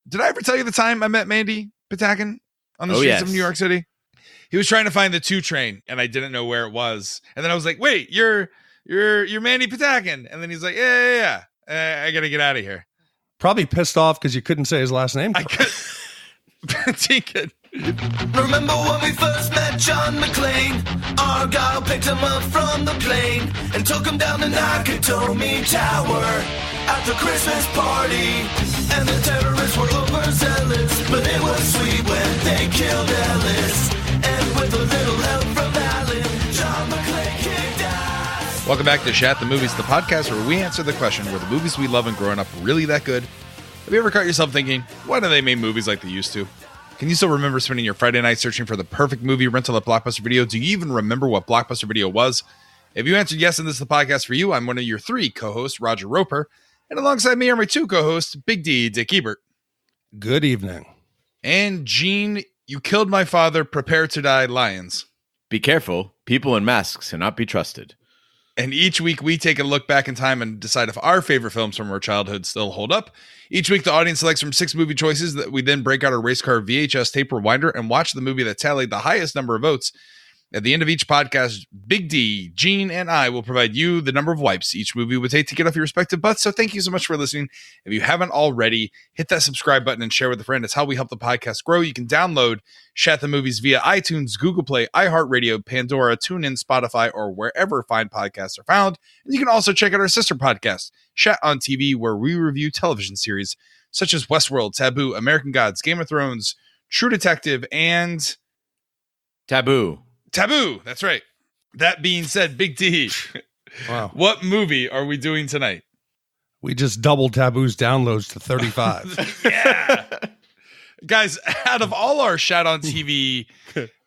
Did I ever tell you the time I met Mandy Patinkin on the streets of New York City? He was trying to find the 2 train, and I didn't know where it was. And then I was like, "Wait, you're Mandy Patinkin?" And then he's like, "Yeah. I gotta get out of here." Probably pissed off because you couldn't say his last name. I could. Patinkin. Remember when we first met John McClane? Argyle picked him up from the plane and took him down the Nakatomi Tower at the Christmas party. And the terrorists were overzealous, but it was sweet when they killed Ellis. And with a little help from Alan, John McClane kicked ass. Welcome back to Shat The Movies, the podcast where we answer the question, were the movies we love and growing up really that good? Have you ever caught yourself thinking, why don't they make movies like they used to? Can you still remember spending your Friday night searching for the perfect movie rental at Blockbuster Video? Do you even remember what Blockbuster Video was? If you answered yes and this is the podcast for you, I'm one of your 3 co-hosts, Roger Roper. And alongside me are my 2 co-hosts, Big D, Dick Ebert. Good evening. And Gene, you killed my father, prepare to die, Lions. Be careful. People in masks cannot be trusted. And each week we take a look back in time and decide if our favorite films from our childhood still hold up. Each week the audience selects from 6 movie choices that we then break out a race car VHS tape rewinder and watch the movie that tallied the highest number of votes. At the end of each podcast, Big D, Gene, and I will provide you the number of wipes each movie would take to get off your respective butts. So thank you so much for listening. If you haven't already, hit that subscribe button and share with a friend. It's how we help the podcast grow. You can download Shat The Movies via iTunes, Google Play, iHeartRadio, Pandora, TuneIn, Spotify, or wherever fine podcasts are found. And you can also check out our sister podcast, Shat on TV, where we review television series such as Westworld, Taboo, American Gods, Game of Thrones, True Detective, and Taboo, that's right. That being said, Big D, Wow. What movie are we doing tonight? We just doubled Taboo's downloads to 35. Yeah. Guys, out of all our Shat on TV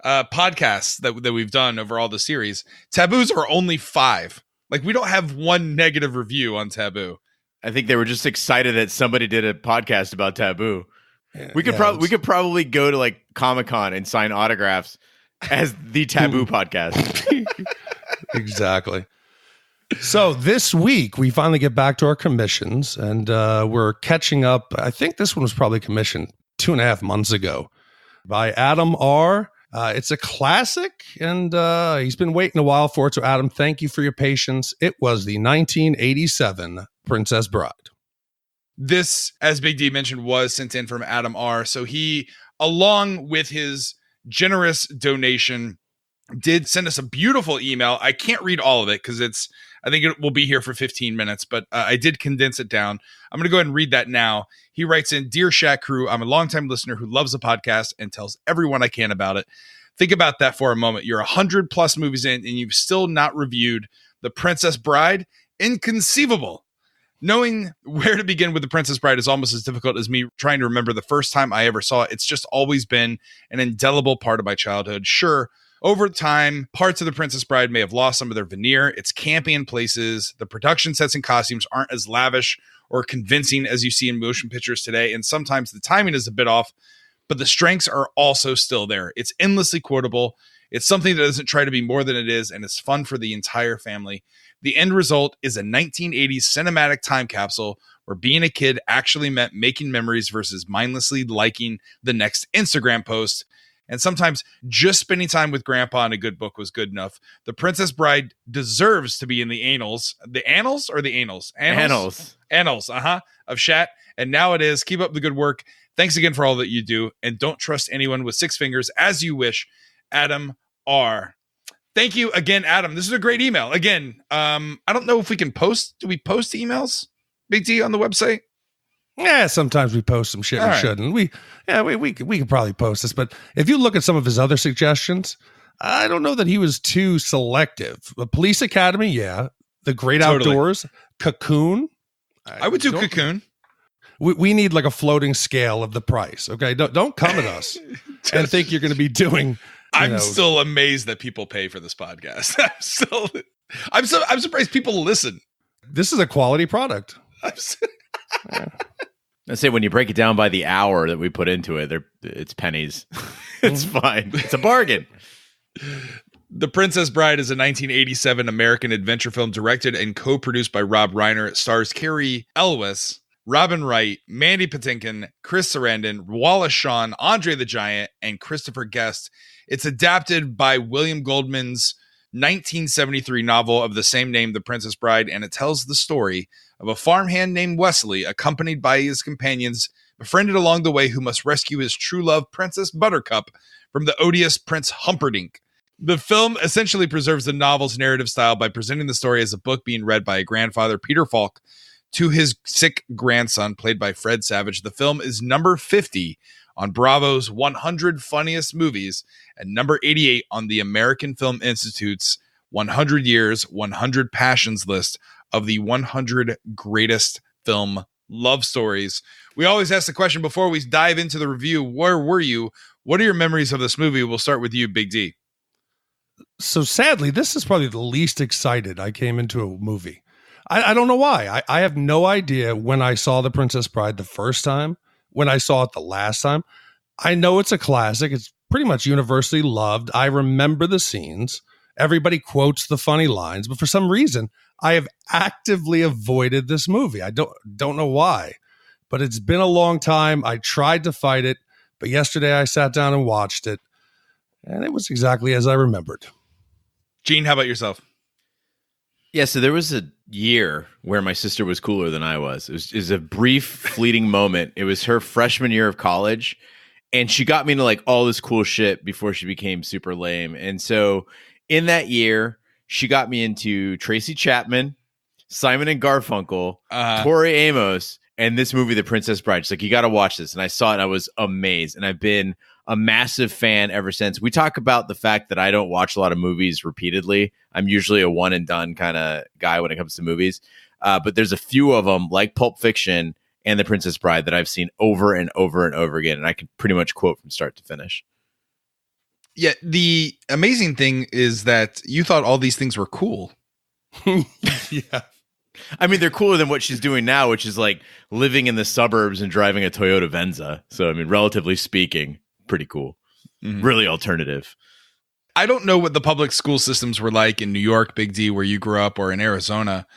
podcasts that we've done over all the series, Taboos are only 5. Like, we don't have one negative review on Taboo. I think they were just excited that somebody did a podcast about Taboo. Yeah, We could probably go to like Comic-Con and sign autographs as the Taboo podcast. Exactly. So this week we finally get back to our commissions, and we're catching up. I think this one was probably commissioned 2.5 months ago by Adam R. It's a classic, and he's been waiting a while for it. So Adam, thank you for your patience. It was the 1987 Princess Bride. This, as Big D mentioned, was sent in from Adam R. So he, along with his generous donation, did send us a beautiful email. I can't read all of it because I think it will be here for 15 minutes, but I did condense it down. I'm going to go ahead and read that now. He writes in, "Dear Shat Crew, I'm a longtime listener who loves the podcast and tells everyone I can about it. Think about that for a moment. You're 100 plus movies in and you've still not reviewed The Princess Bride? Inconceivable. Knowing where to begin with The Princess Bride is almost as difficult as me trying to remember the first time I ever saw it. It's just always been an indelible part of my childhood. Sure, over time, parts of The Princess Bride may have lost some of their veneer. It's campy in places. The production sets and costumes aren't as lavish or convincing as you see in motion pictures today. And sometimes the timing is a bit off, but the strengths are also still there. It's endlessly quotable. It's something that doesn't try to be more than it is, and it's fun for the entire family. The end result is a 1980s cinematic time capsule where being a kid actually meant making memories versus mindlessly liking the next Instagram post. And sometimes just spending time with grandpa and a good book was good enough. The Princess Bride deserves to be in the annals. The annals or the annals? Annals. Annals, of Shat. And now it is. Keep up the good work. Thanks again for all that you do. And don't trust anyone with 6 fingers as you wish. Adam R. Thank you again, Adam. This is a great email. Again, I don't know if we can post. Do we post emails, Big D, on the website? Yeah, sometimes we post some shit All we right. shouldn't. We could probably post this, but if you look at some of his other suggestions, I don't know that he was too selective. The Police Academy, yeah. The Great Totally. Outdoors, Cocoon. I would do Cocoon. We need like a floating scale of the price. Okay, don't come at us and think you're going to be doing. I'm still amazed that people pay for this podcast. I'm surprised people listen. This is a quality product. I say when you break it down by the hour that we put into it, it's pennies. It's fine. It's a bargain. The Princess Bride is a 1987 American adventure film directed and co-produced by Rob Reiner. It stars Carrie Elwes Robin Wright, Mandy Patinkin, Chris Sarandon, Wallace Shawn, Andre the Giant, and Christopher Guest. It's adapted by William Goldman's 1973 novel of the same name, The Princess Bride, and it tells the story of a farmhand named Wesley, accompanied by his companions, befriended along the way, who must rescue his true love, Princess Buttercup, from the odious Prince Humperdinck. The film essentially preserves the novel's narrative style by presenting the story as a book being read by a grandfather, Peter Falk, to his sick grandson, played by Fred Savage. The film is number 50 on Bravo's 100 Funniest Movies and number 88 on the American Film Institute's 100 Years, 100 Passions list of the 100 greatest film love stories. We always ask the question before we dive into the review, where were you? What are your memories of this movie? We'll start with you, Big D. So sadly, this is probably the least excited I came into a movie. I don't know why. I have no idea when I saw The Princess Bride the first time, when I saw it the last time. I know it's a classic. It's pretty much universally loved. I remember the scenes. Everybody quotes the funny lines, but for some reason, I have actively avoided this movie. I don't know why, but it's been a long time. I tried to fight it, but yesterday I sat down and watched it, and it was exactly as I remembered. Gene, how about yourself? Yeah, so there was a year where my sister was cooler than I was. It was a brief, fleeting moment. It was her freshman year of college, and she got me into like all this cool shit before she became super lame. And so in that year, she got me into Tracy Chapman, Simon and Garfunkel, Tori Amos, and this movie, The Princess Bride. She's like, you got to watch this. And I saw it, and I was amazed. And I've been a massive fan ever since. We talk about the fact that I don't watch a lot of movies repeatedly. I'm usually a one and done kind of guy when it comes to movies. But there's a few of them, like Pulp Fiction and The Princess Bride, that I've seen over and over and over again. And I can pretty much quote from start to finish. Yeah, the amazing thing is that you thought all these things were cool. Yeah. I mean, they're cooler than what she's doing now, which is like living in the suburbs and driving a Toyota Venza. So, I mean, relatively speaking, pretty cool. Mm-hmm. Really alternative. I don't know what the public school systems were like in New York, Big D, where you grew up, or in Arizona,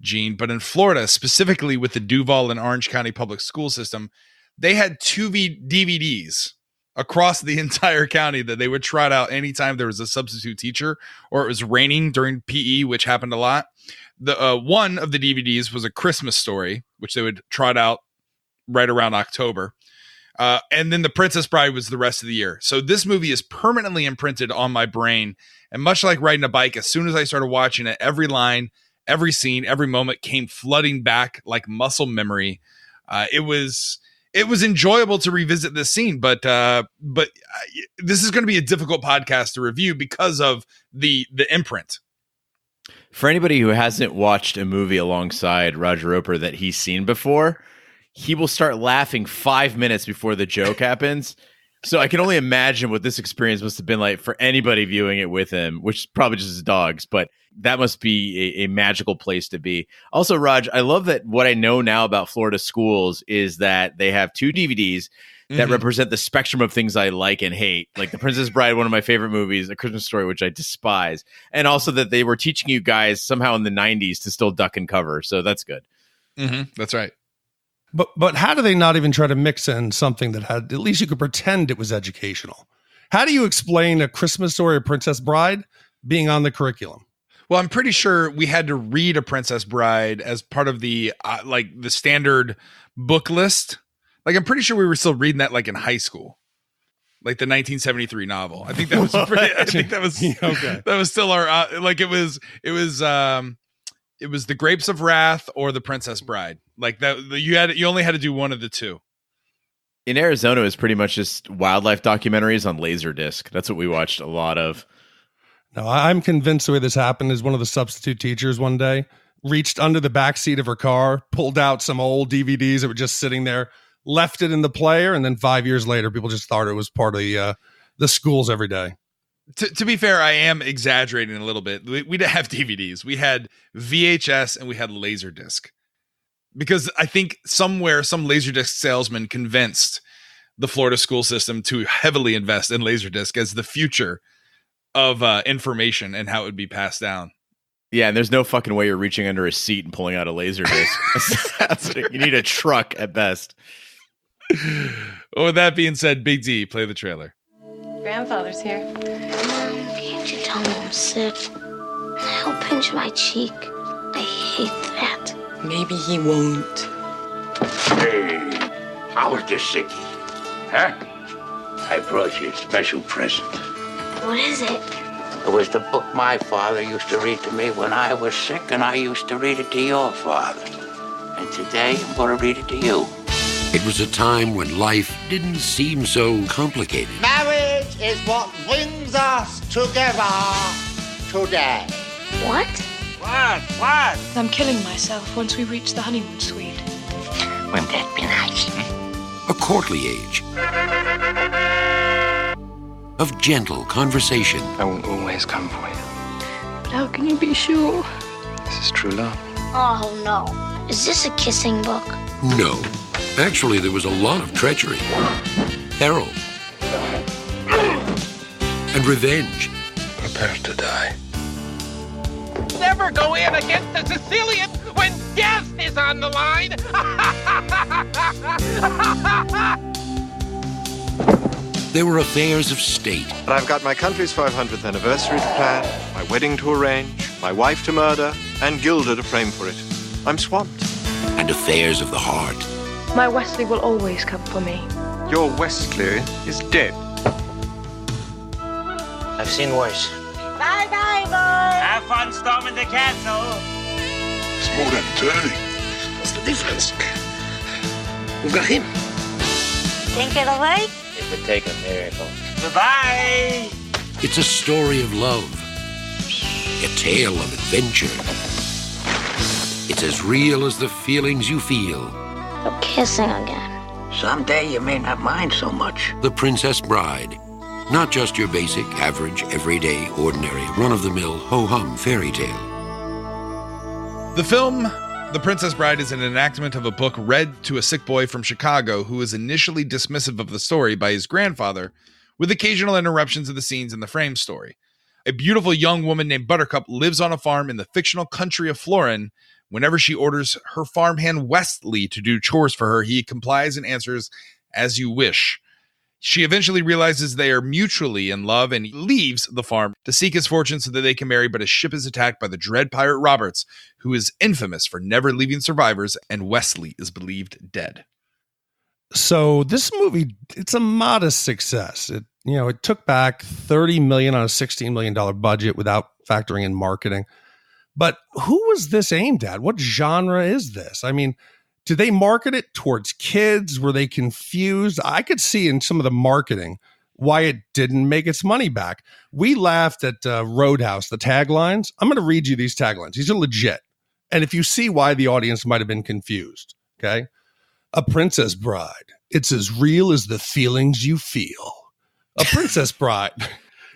Gene, but in Florida, specifically with the Duval and Orange County public school system, they had two DVDs across the entire county that they would trot out anytime there was a substitute teacher or it was raining during PE, which happened a lot. The one of the DVDs was A Christmas Story, which they would trot out right around October. And then The Princess Bride was the rest of the year. So this movie is permanently imprinted on my brain. And much like riding a bike, as soon as I started watching it, every line, every scene, every moment came flooding back like muscle memory. It was enjoyable to revisit this scene, but this is going to be a difficult podcast to review because of the imprint. For anybody who hasn't watched a movie alongside Roger Roper that he's seen before, he will start laughing 5 minutes before the joke happens. So I can only imagine what this experience must have been like for anybody viewing it with him, which is probably just his dogs, but that must be a magical place to be. Also, Raj, I love that what I know now about Florida schools is that they have two DVDs that represent the spectrum of things I like and hate. Like The Princess Bride, one of my favorite movies, A Christmas Story, which I despise. And also that they were teaching you guys somehow in the 90s to still duck and cover. So that's good. That's right. But how do they not even try to mix in something that had, at least you could pretend it was educational? How do you explain A Christmas Story or Princess Bride being on the curriculum? Well, I'm pretty sure we had to read A Princess Bride as part of the the standard book list. Like, I'm pretty sure we were still reading that like in high school, like the 1973 novel. I think that was pretty. I think that was okay. That was still our it was The Grapes of Wrath or The Princess Bride. Like that, you only had to do one of the two. In Arizona, it was pretty much just wildlife documentaries on Laserdisc. That's what we watched a lot of. No, I'm convinced the way this happened is one of the substitute teachers one day reached under the back seat of her car, pulled out some old DVDs that were just sitting there, left it in the player, and then 5 years later, people just thought it was part of the schools every day. To be fair, I am exaggerating a little bit. We didn't have DVDs. We had VHS and we had Laserdisc. Because I think somewhere some Laserdisc salesman convinced the Florida school system to heavily invest in Laserdisc as the future of information and how it would be passed down. Yeah, and there's no fucking way you're reaching under a seat and pulling out a laser disc. You need a truck at best. Well, with that being said, Big D, play the trailer. Grandfather's here. Can't you tell me I'm sick? He'll pinch my cheek. I hate that. Maybe he won't. Hey, how is this sickie? Huh? I brought you a special present. What is it? It was the book my father used to read to me when I was sick, and I used to read it to your father. And today, I'm going to read it to you. It was a time when life didn't seem so complicated. Marriage is what brings us together today. What? What? I'm killing myself once we reach the honeymoon suite. Wouldn't that be nice? A courtly age of gentle conversation. I will always come for you. But how can you be sure? This is true love. Oh, no. Is this a kissing book? No. Actually, there was a lot of treachery, peril, and revenge. Prepare to die. Never go in against the Sicilian when death is on the line. There were affairs of state. But I've got my country's 500th anniversary to plan, my wedding to arrange, my wife to murder, and Gilda to frame for it. I'm swamped. And affairs of the heart. My Wesley will always come for me. Your Wesley is dead. I've seen worse. Bye-bye, boy. Have fun storming the castle. It's more than turning. What's the difference? We've got him. Think it'll work? It would take a miracle. Goodbye. It's a story of love. A tale of adventure. It's as real as the feelings you feel. We're kissing again. Someday you may not mind so much. The Princess Bride. Not just your basic, average, everyday, ordinary, run-of-the-mill, ho-hum fairy tale. The film The Princess Bride is an enactment of a book read to a sick boy from Chicago who is initially dismissive of the story by his grandfather, with occasional interruptions of the scenes in the frame story. A beautiful young woman named Buttercup lives on a farm in the fictional country of Florin. Whenever she orders her farmhand Wesley to do chores for her, he complies and answers, "As you wish." She eventually realizes they are mutually in love and leaves the farm to seek his fortune so that they can marry, but his ship is attacked by the dread pirate Roberts, who is infamous for never leaving survivors, and Wesley is believed dead. So this movie, it's a modest success. It took back $30 million on a $16 million budget without factoring in marketing. But who was this aimed at? What genre is this? I mean, did they market it towards kids? Were they confused? I could see in some of the marketing why it didn't make its money back. We laughed at Roadhouse, the taglines. I'm going to read you these taglines. These are legit. And if you see why the audience might have been confused, okay? A Princess Bride. It's as real as the feelings you feel. A Princess Bride.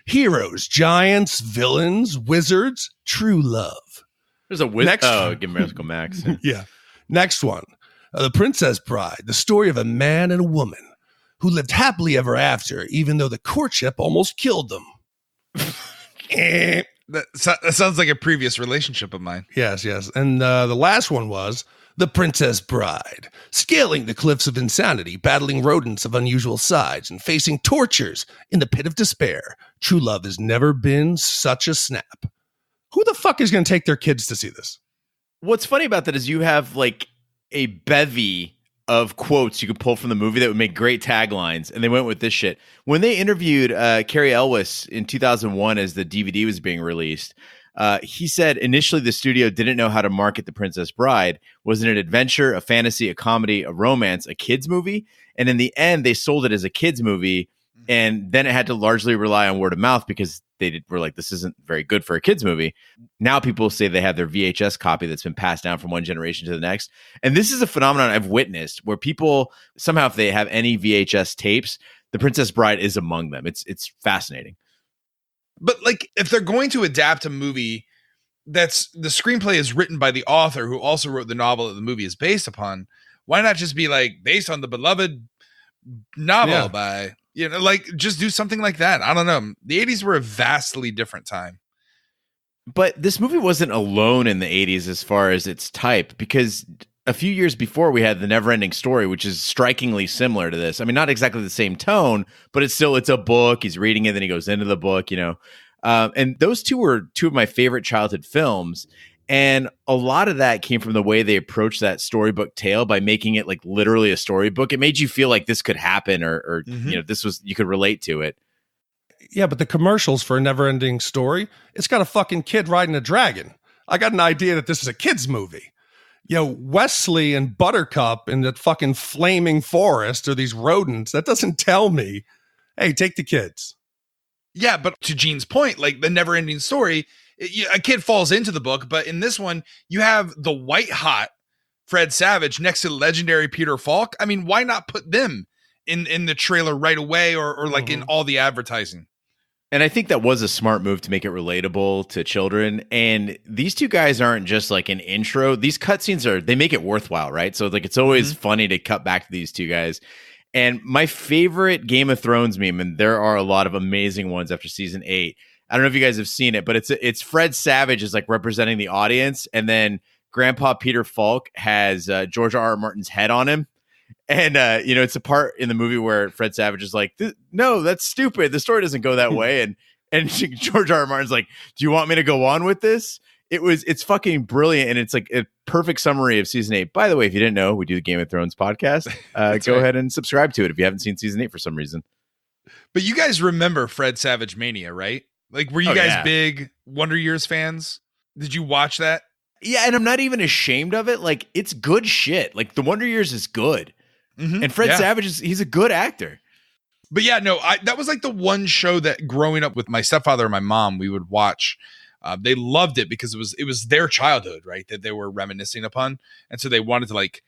Heroes, giants, villains, wizards, true love. There's a wizard. Oh, give Miracle Max. Yeah. Next one. The Princess Bride, the story of a man and a woman who lived happily ever after, even though the courtship almost killed them. That sounds like a previous relationship of mine. Yes. And the last one was The Princess Bride, scaling the cliffs of insanity, battling rodents of unusual size, and facing tortures in the pit of despair. True love has never been such a snap. Who the fuck is going to take their kids to see this? What's funny about that is you have like a bevy of quotes you could pull from the movie that would make great taglines, and they went with this shit. When they interviewed Carrie Elwes in 2001 as the DVD was being released, he said initially the studio didn't know how to market The Princess Bride. Was it an adventure, a fantasy, a comedy, a romance, a kids movie? And in the end, they sold it as a kids movie, and then it had to largely rely on word of mouth because were like, this isn't very good for a kids movie. Now people say they have their VHS copy that's been passed down from one generation to the next. And this is a phenomenon I've witnessed where people somehow, if they have any VHS tapes, The Princess Bride is among them. It's fascinating. But like, if they're going to adapt a movie that's the screenplay is written by the author who also wrote the novel that the movie is based upon, why not just be like based on the beloved novel by, like just do something like that. I don't know. The 80s were a vastly different time. But this movie wasn't alone in the 80s as far as its type, because a few years before we had The Neverending Story, which is strikingly similar to this. I mean, not exactly the same tone, but it's a book. He's reading it, then he goes into the book, and those two were two of my favorite childhood films. And a lot of that came from the way they approached that storybook tale by making it like literally a storybook. It made you feel like this could happen or you could relate to it. Yeah, but the commercials for A Never-Ending Story, it's got a fucking kid riding a dragon. I got an idea that this is a kid's movie. Wesley and Buttercup in that fucking flaming forest or these rodents, that doesn't tell me, hey, take the kids. Yeah, but to Gene's point, like The Never-Ending Story, a kid falls into the book, but in this one, you have the white hot Fred Savage next to the legendary Peter Falk. I mean, why not put them in the trailer right away or like in all the advertising? And I think that was a smart move to make it relatable to children. And these two guys aren't just like an intro. These cutscenes they make it worthwhile, right? So like it's always funny to cut back to these two guys. And my favorite Game of Thrones meme, and there are a lot of amazing ones after season 8. I don't know if you guys have seen it, but it's Fred Savage is like representing the audience, and then Grandpa Peter Falk has George R.R. Martin's head on him. And, it's a part in the movie where Fred Savage is like, no, that's stupid. The story doesn't go that way. And George R.R. Martin's like, do you want me to go on with this? It's fucking brilliant. And it's like a perfect summary of season 8. By the way, if you didn't know, we do the Game of Thrones podcast. Go ahead and subscribe to it if you haven't seen season 8 for some reason. But you guys remember Fred Savage Mania, right? Like, were you guys big Wonder Years fans? Did you watch that? Yeah. And I'm not even ashamed of it. Like, it's good shit. Like, The Wonder Years is good. And Fred Savage he's a good actor. But yeah, no, that was like the one show that growing up with my stepfather and my mom, we would watch. They loved it because it was their childhood, right? That they were reminiscing upon. And so they wanted to like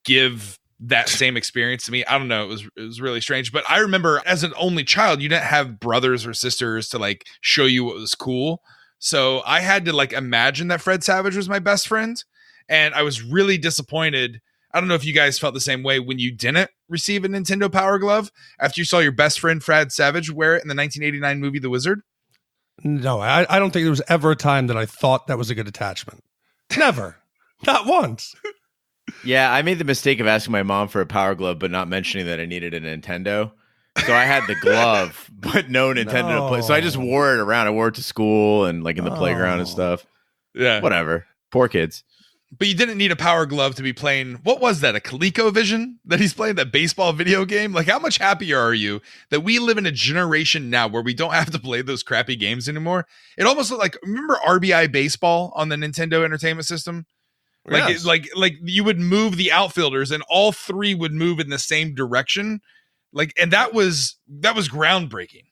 give that same experience to me. I don't know. It was really strange. But I remember as an only child, you didn't have brothers or sisters to like show you what was cool. So I had to like imagine that Fred Savage was my best friend. And I was really disappointed. I don't know if you guys felt the same way when you didn't receive a Nintendo Power Glove after you saw your best friend Fred Savage wear it in the 1989 movie The Wizard. No, I don't think there was ever a time that I thought that was a good attachment. Never. Not once. Yeah, I made the mistake of asking my mom for a Power Glove, but not mentioning that I needed a Nintendo. So I had the glove, but no Nintendo to play. So I just wore it around. I wore it to school and like in the playground and stuff. Yeah. Whatever. Poor kids. But you didn't need a Power Glove to be playing, what was that, a ColecoVision that he's playing, that baseball video game? Like, how much happier are you that we live in a generation now where we don't have to play those crappy games anymore? It almost looked like, remember RBI Baseball on the Nintendo Entertainment System? Like, Yes. like you would move the outfielders and all three would move in the same direction. Like, and that was groundbreaking.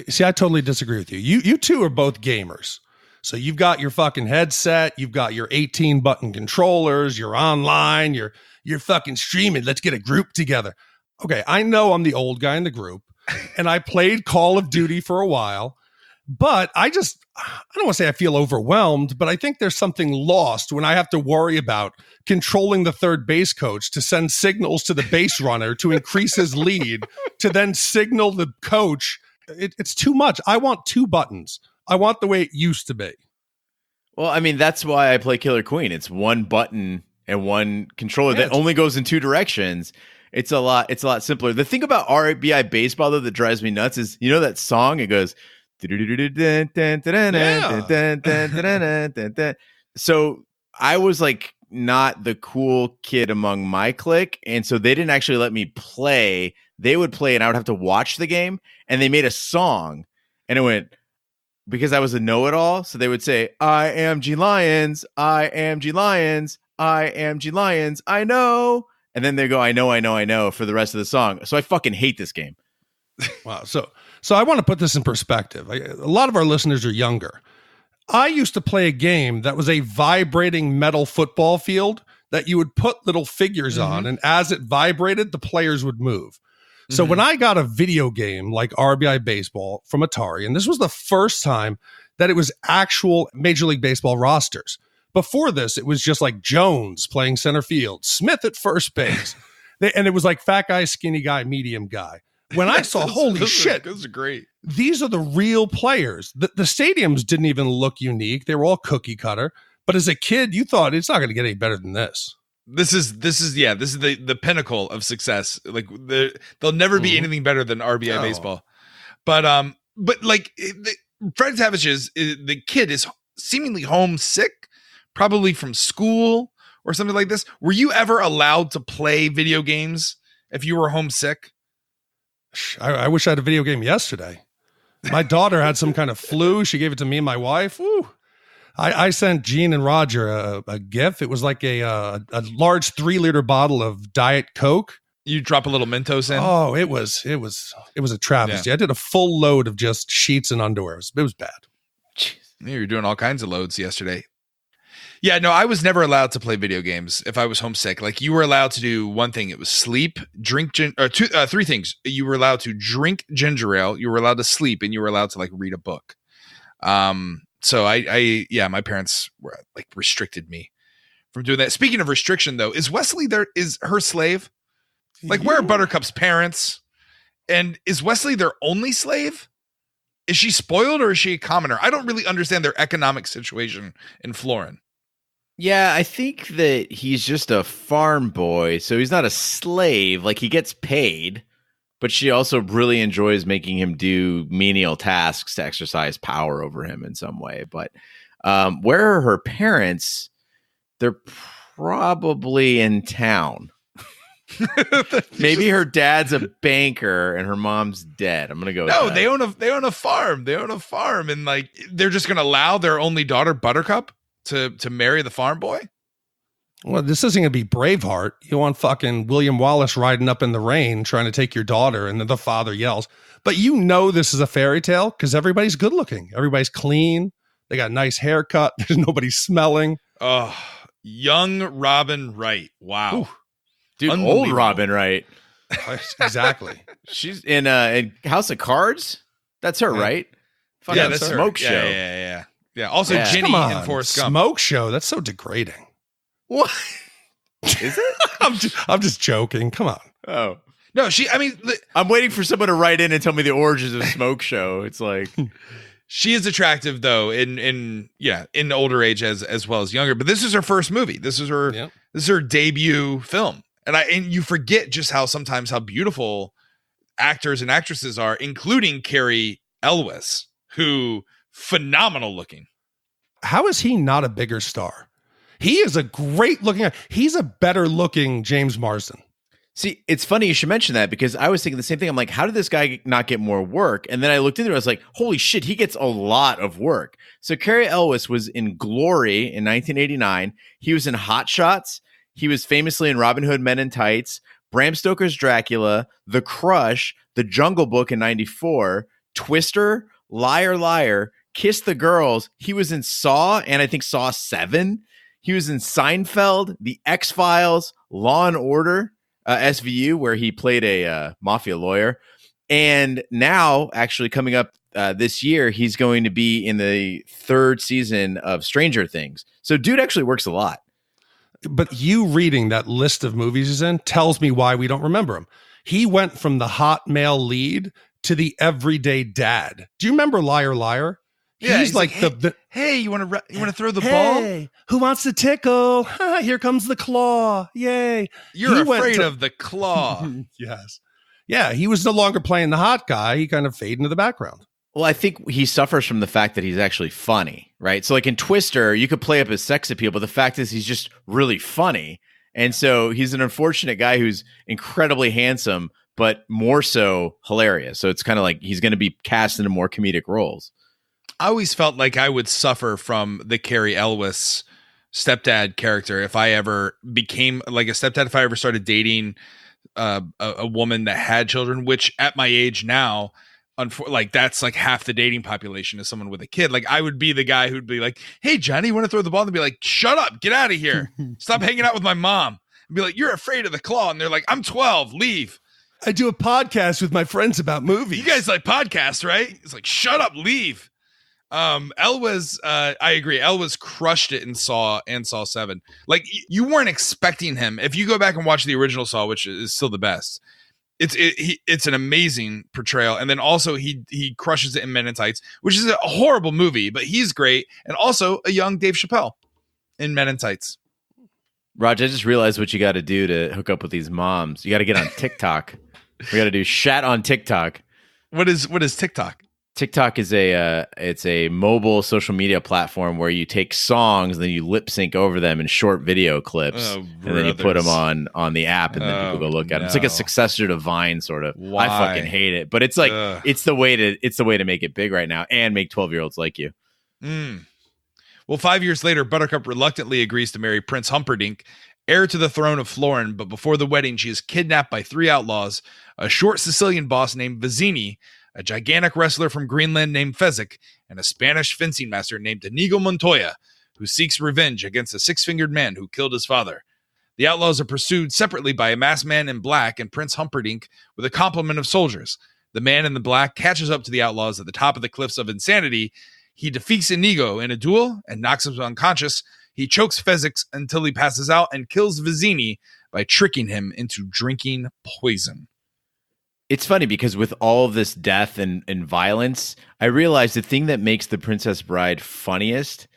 See, I totally disagree with you. You two are both gamers. So you've got your fucking headset, you've got your 18 button controllers, you're online, you're fucking streaming. Let's get a group together. Okay, I know I'm the old guy in the group and I played Call of Duty for a while, but I don't want to say I feel overwhelmed, but I think there's something lost when I have to worry about controlling the third base coach to send signals to the base runner to increase his lead, to then signal the coach. It's too much. I want 2 buttons. I want the way it used to be. Well, I mean, that's why I play Killer Queen. It's one button and one controller that only goes in 2 directions. It's a lot simpler. The thing about RBI Baseball, though, that drives me nuts is, you know that song? It goes... So I was like not the cool kid among my clique, and so they didn't actually let me play. They would play and I would have to watch the game, and they made a song, and it went... Because I was a know-it-all, so they would say, I am G Lions, I am G Lions, I am G Lions, I know. And then they go, I know for the rest of the song. So I fucking hate this game. Wow. So I want to put this in perspective. A lot of our listeners are younger. I used to play a game that was a vibrating metal football field that you would put little figures on, and as it vibrated, the players would move. So when I got a video game like RBI Baseball from Atari, and this was the first time that it was actual Major League Baseball rosters. Before this, it was just like Jones playing center field, Smith at first base. And it was like fat guy, skinny guy, medium guy. when I saw, holy shit, those are great. These are the real players. The stadiums didn't even look unique. They were all cookie cutter. But as a kid, you thought it's not going to get any better than this. This is the pinnacle of success. Like there'll never be anything better than RBI baseball. But like Fred Savage's the kid is seemingly homesick, probably from school or something like this. Were you ever allowed to play video games if you were homesick? I wish I had a video game yesterday. My daughter had some kind of flu. She gave it to me and my wife. Woo. I sent Gene and Roger a gift. It was like a large 3-liter bottle of Diet Coke. You drop a little Mentos in. Oh, it was a travesty. Yeah. I did a full load of just sheets and underwear. It was bad. Jeez. You were doing all kinds of loads yesterday. Yeah, no, I was never allowed to play video games if I was homesick. Like you were allowed to do one thing. It was sleep, drink, three things. You were allowed to drink ginger ale. You were allowed to sleep, and you were allowed to like read a book. So my parents were like restricted me from doing that. Speaking of restriction though, is Wesley is her slave? Like where are Buttercup's parents? And is Wesley their only slave? Is she spoiled or is she a commoner? I don't really understand their economic situation in Florin. Yeah, I think that he's just a farm boy, so he's not a slave. Like he gets paid, but she also really enjoys making him do menial tasks to exercise power over him in some way. But where are her parents? They're probably in town. Maybe her dad's a banker and her mom's dead. I'm gonna go. No, with they own a farm. They own a farm, and like they're just gonna allow their only daughter Buttercup to marry the farm boy. Well, this isn't gonna be Braveheart. You want fucking William Wallace riding up in the rain trying to take your daughter, and then the father yells. But you know this is a fairy tale because everybody's good looking. Everybody's clean. They got a nice haircut. There's nobody smelling. Oh, young Robin Wright. Wow. Ooh. Dude, old Robin Wright. Exactly. She's in House of Cards. That's her, right? Yeah, that's Smoke her. Show. Yeah. Also, Ginny in Forrest Gump. Smoke Show. That's so degrading. What is it? I'm just joking. Come on. Oh no, I'm waiting for someone to write in and tell me the origins of Smoke Show. It's like she is attractive though in older age as well as younger. But this is her first movie. This is her debut film. And you forget just how beautiful actors and actresses are, including Carrie Elwes, who phenomenal looking. How is he not a bigger star? He is a great looking. He's a better looking James Marsden. See, it's funny you should mention that because I was thinking the same thing. I'm like, how did this guy not get more work? And then I looked into it. I was like, holy shit, he gets a lot of work. So Carrie Elwes was in Glory in 1989. He was in Hot Shots. He was famously in Robin Hood Men in Tights, Bram Stoker's Dracula, The Crush, The Jungle Book in 94, Twister, Liar Liar, Kiss the Girls. He was in Saw and I think Saw 7. He was in Seinfeld, The X-Files, Law and Order, SVU, where he played a mafia lawyer. And now, actually coming up this year, he's going to be in the 3rd season of Stranger Things. So dude actually works a lot. But you reading that list of movies he's in tells me why we don't remember him. He went from the hot male lead to the everyday dad. Do you remember Liar Liar? Yeah, he's like hey, you want to throw the ball? Who wants to tickle? Here comes the claw. Yay. You're afraid of the claw. Yes. Yeah, he was no longer playing the hot guy. He kind of faded into the background. Well, I think he suffers from the fact that he's actually funny, right? So like in Twister, you could play up his sex appeal, but the fact is he's just really funny. And so he's an unfortunate guy who's incredibly handsome, but more so hilarious. So it's kind of like he's going to be cast into more comedic roles. I always felt like I would suffer from the Carrie Elwes stepdad character if I ever became like a stepdad, if I ever started dating a woman that had children, which at my age now, like that's like half the dating population is someone with a kid. Like I would be the guy who'd be like, hey Johnny, you want to throw the ball? And be like, shut up, get out of here. Stop hanging out with my mom. And be like, you're afraid of the claw. And they're like, I'm 12, leave. I do a podcast with my friends about movies. You guys like podcasts, right? It's like, shut up, leave. Elwes, I agree. Elwes crushed it in Saw and Saw 7. Like you weren't expecting him. If you go back and watch the original Saw, which is still the best, It's an amazing portrayal, and then also he crushes it in Men in Tights, which is a horrible movie, but he's great, and also a young Dave Chappelle in Men in Tights. Raj, I just realized what you got to do to hook up with these moms. You got to get on TikTok. We got to do Shat on TikTok. What is TikTok? TikTok is it's a mobile social media platform where you take songs and then you lip sync over them in short video clips, and then you put them on the app, and then people go look at them. It's like a successor to Vine, sort of. Why? I fucking hate it, but it's like it's the way to make it big right now and make 12-year-olds like you. Well, 5 years later, Buttercup reluctantly agrees to marry Prince Humperdinck, heir to the throne of Florin, but before the wedding, she is kidnapped by 3 outlaws, a short Sicilian boss named Vizzini, a gigantic wrestler from Greenland named Fezzik, and a Spanish fencing master named Inigo Montoya, who seeks revenge against a 6-fingered man who killed his father. The outlaws are pursued separately by a masked man in black and Prince Humperdinck with a complement of soldiers. The man in the black catches up to the outlaws at the top of the Cliffs of Insanity. He defeats Inigo in a duel and knocks him unconscious. He chokes Fezzik until he passes out and kills Vizzini by tricking him into drinking poison. It's funny because with all of this death and violence, I realized the thing that makes The Princess Bride funniest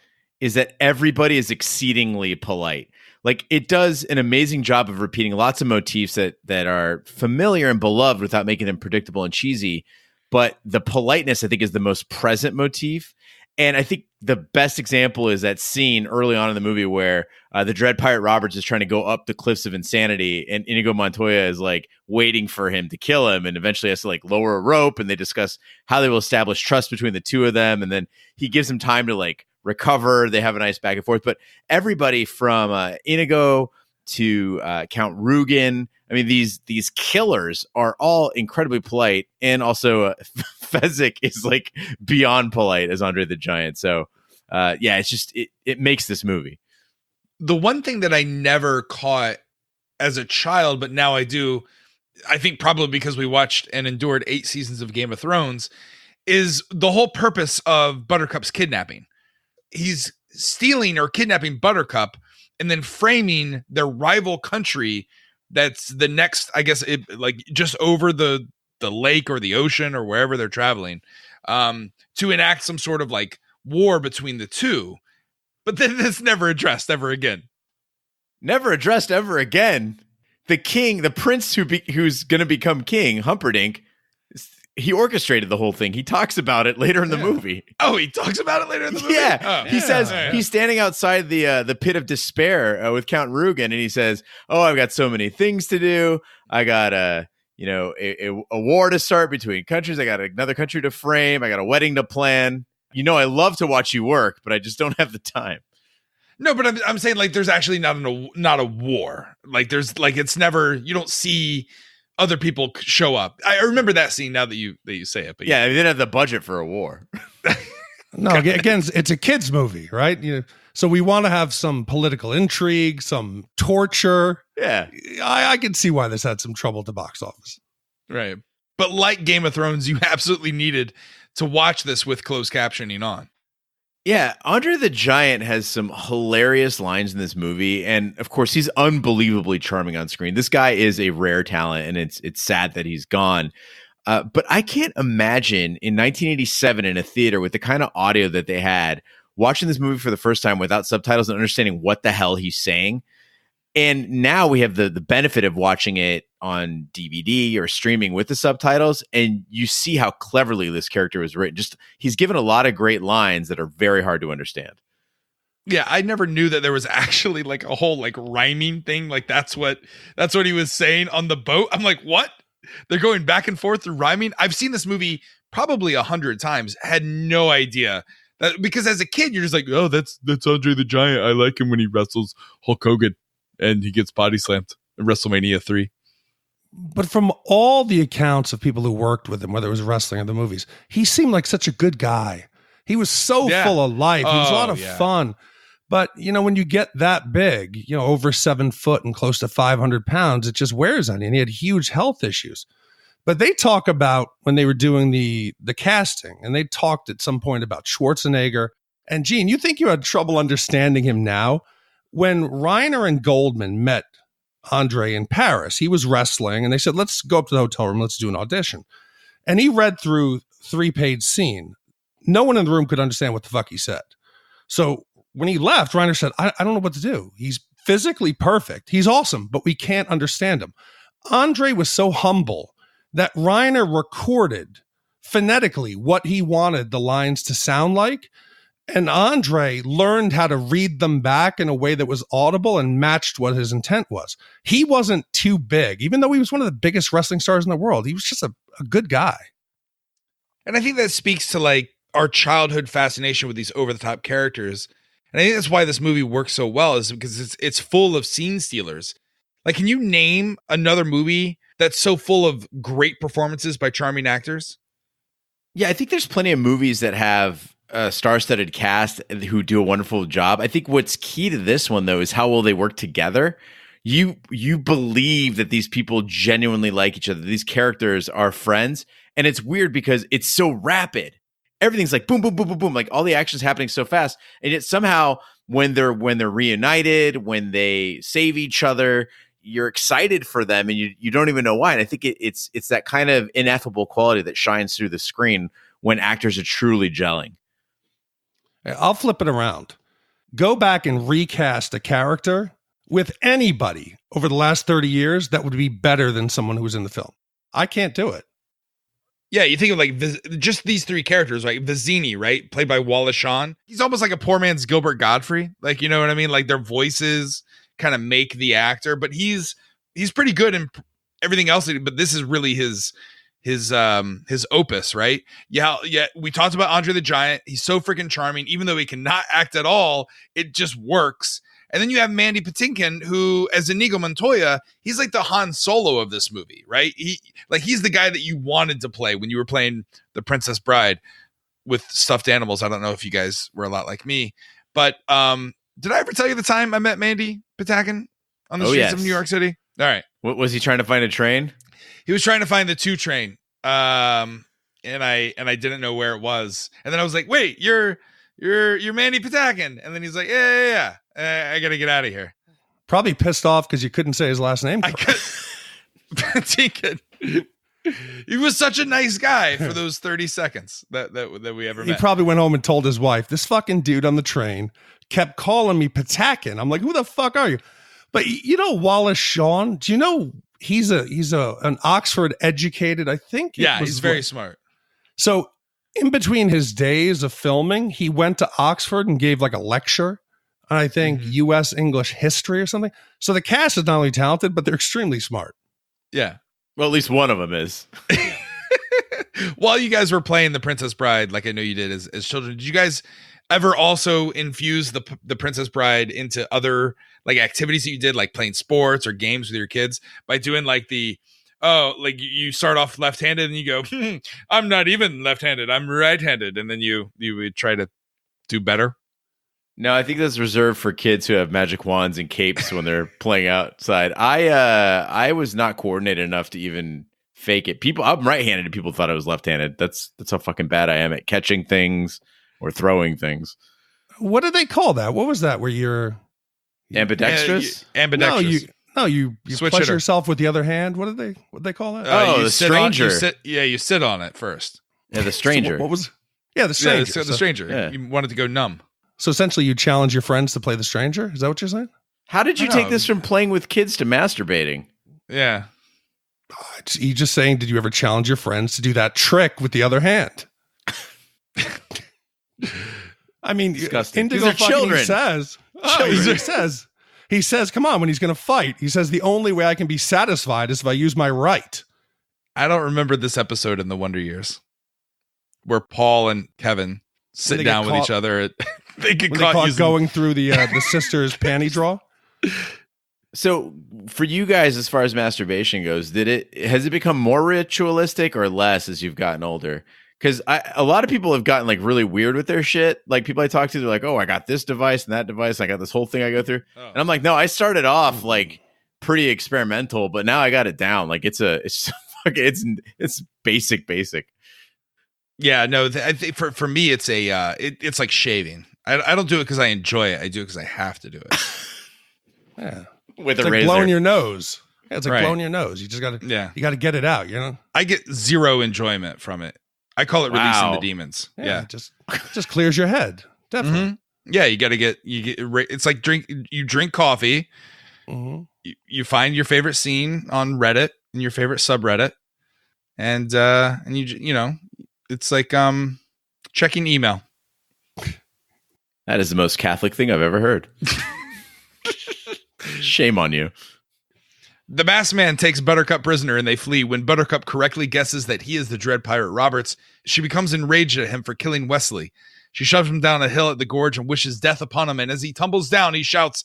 is that everybody is exceedingly polite. Like, it does an amazing job of repeating lots of motifs that are familiar and beloved without making them predictable and cheesy. But the politeness, I think, is the most present motif. And I think the best example is that scene early on in the movie where the Dread Pirate Roberts is trying to go up the Cliffs of Insanity, and Inigo Montoya is like waiting for him to kill him, and eventually has to like lower a rope, and they discuss how they will establish trust between the two of them, and then he gives him time to like recover. They have a nice back and forth, but everybody from Inigo to Count Rugen, I mean, these killers are all incredibly polite, and also Fezzik is like beyond polite as Andre the Giant. So it's just it makes this movie. The one thing that I never caught as a child, but now I do, I think probably because we watched and endured 8 seasons of Game of Thrones, is the whole purpose of Buttercup's kidnapping. He's stealing or kidnapping Buttercup and then framing their rival country that's the next, I guess, like just over the lake or the ocean or wherever they're traveling, to enact some sort of like war between the two. But then it's never addressed ever again. Never addressed ever again. The king, the prince who's going to become king, Humperdinck, he orchestrated the whole thing. He talks about it later in the movie. Oh, he talks about it later in the movie? He says he's standing outside the pit of despair with Count Rugen, and he says, "Oh, I've got so many things to do. I got a war to start between countries. I got another country to frame. I got a wedding to plan. I love to watch you work, but I just don't have the time." No, but I'm saying like there's actually not a war. Like there's like it's never, you don't see other people show up. I remember that scene now that you say it. But they didn't have the budget for a war. No, again, it's a kids movie, right? So we want to have some political intrigue, some torture. Yeah, I can see why this had some trouble at the box office. Right, but like Game of Thrones, you absolutely needed to watch this with closed captioning on. Yeah, Andre the Giant has some hilarious lines in this movie, and of course, he's unbelievably charming on screen. This guy is a rare talent, and it's sad that he's gone. But I can't imagine in 1987 in a theater with the kind of audio that they had, watching this movie for the first time without subtitles and understanding what the hell he's saying. And now we have the benefit of watching it on DVD or streaming with the subtitles, and you see how cleverly this character was written. Just he's given a lot of great lines that are very hard to understand. Yeah, I never knew that there was actually like a whole like rhyming thing. Like that's what he was saying on the boat. I'm like, what? They're going back and forth through rhyming. I've seen this movie probably 100 times. Had no idea that, because as a kid you're just like, oh, that's Andre the Giant. I like him when he wrestles Hulk Hogan and he gets body slammed in WrestleMania 3. But from all the accounts of people who worked with him, whether it was wrestling or the movies, he seemed like such a good guy. He was so full of life. He was a lot of fun. But, when you get that big, over 7 foot and close to 500 pounds, it just wears on you. And he had huge health issues. But they talk about when they were doing the casting, and they talked at some point about Schwarzenegger. And Gene, you think you had trouble understanding him now? When Reiner and Goldman met Andre in Paris. He was wrestling, and they said, let's go up to the hotel room. Let's do an audition. And he read through 3-page scene. No one in the room could understand what the fuck he said. So when he left, Reiner said, I don't know what to do. He's physically perfect. He's awesome, but we can't understand him. Andre was so humble that Reiner recorded phonetically what he wanted the lines to sound like. And Andre learned how to read them back in a way that was audible and matched what his intent was. He wasn't too big, even though he was one of the biggest wrestling stars in the world. He was just a good guy. And I think that speaks to like our childhood fascination with these over-the-top characters. And I think that's why this movie works so well, is because it's full of scene stealers. Like, can you name another movie that's so full of great performances by charming actors? Yeah, I think there's plenty of movies that have a star-studded cast who do a wonderful job. I think what's key to this one, though, is how well they work together. You believe that these people genuinely like each other. These characters are friends. And it's weird because it's so rapid. Everything's like boom, boom, boom, boom, boom. Like all the action's happening so fast. And yet somehow when they're reunited, when they save each other, you're excited for them and you don't even know why. And I think it's that kind of ineffable quality that shines through the screen when actors are truly gelling. I'll flip it around. Go back and recast a character with anybody over the last 30 years that would be better than someone who was in the film. I can't do it. Yeah, you think of like just these three characters, right? Vizzini, right? Played by Wallace Shawn. He's almost like a poor man's Gilbert Godfrey. Like, you know what I mean? Like their voices kind of make the actor, but he's pretty good in everything else. But this is really his opus, right? Yeah. We talked about Andre the Giant. He's so freaking charming, even though he cannot act at all. It just works. And then you have Mandy Patinkin, who, as Inigo Montoya, he's like the Han Solo of this movie, right? He's the guy that you wanted to play when you were playing The Princess Bride with stuffed animals. I don't know if you guys were a lot like me, but did I ever tell you the time I met Mandy Patinkin on the streets of New York City? All right. What was he trying to find a train? He was trying to find the 2 train, and I didn't know where it was. And then I was like, "Wait, you're Mandy Patinkin?" And then he's like, "Yeah. I got to get out of here." Probably pissed off because you couldn't say his last name. Patinkin. He was such a nice guy for those 30 seconds that we ever met. He probably went home and told his wife, this fucking dude on the train kept calling me Patinkin. I'm like, who the fuck are you? But you know Wallace Shawn? Do you know he's an Oxford educated, I think? Yeah, he's very smart. So in between his days of filming, he went to Oxford and gave like a lecture on, I think, U.S. English history or something. So the cast is not only talented, but they're extremely smart. Yeah. Well, at least one of them is. While you guys were playing The Princess Bride, like I know you did as children, did you guys ever also infuse the Princess Bride into other like activities that you did, like playing sports or games with your kids, by doing like like you start off left-handed and you go, I'm not even left-handed, I'm right-handed, and then you would try to do better? No, I think that's reserved for kids who have magic wands and capes when they're playing outside. I was not coordinated enough to even fake it. I'm right-handed and people thought I was left-handed. That's how fucking bad I am at catching things or throwing things. What do they call that? What was that where you're ambidextrous? Ambidextrous. You Switch flush hitter. yourself with the other hand. What do they call that? The stranger. You sit on it first. Yeah, the stranger. So what was? Yeah, the stranger. The stranger. Yeah. You wanted to go numb. So essentially, you challenge your friends to play the stranger. Is that what you're saying? How did you take this from playing with kids to masturbating? Yeah. You just saying, did you ever challenge your friends to do that trick with the other hand? I mean, disgusting. Indigo These are children. He says, come on, when he's going to fight, he says, the only way I can be satisfied is if I use my right. I don't remember this episode in the Wonder Years where Paul and Kevin sit down with each other. They get caught going through the sister's panty drawer. So for you guys, as far as masturbation goes, has it become more ritualistic or less as you've gotten older? Because a lot of people have gotten like really weird with their shit. Like people I talk to, they're like, "Oh, I got this device and that device. I got this whole thing I go through." Oh. And I'm like, "No, I started off like pretty experimental, but now I got it down. Like it's basic." Yeah, no. I think for me, it's like shaving. I don't do it because I enjoy it. I do it because I have to do it. Yeah. with it's a like razor. blowing your nose. Yeah, it's like Right. blowing your nose. You just got to, you got to get it out. You know. I get zero enjoyment from it. I call it releasing the demons. Yeah. It just clears your head. Definitely. Mm-hmm. Yeah, you get it's like you drink coffee. Mm-hmm. You find your favorite scene on Reddit and your favorite subreddit, and you know, it's like checking email. That is the most Catholic thing I've ever heard. Shame on you. The masked man takes Buttercup prisoner and they flee. When Buttercup correctly guesses that he is the Dread Pirate Roberts, she becomes enraged at him for killing Wesley. She shoves him down a hill at the gorge and wishes death upon him, and as he tumbles down, he shouts,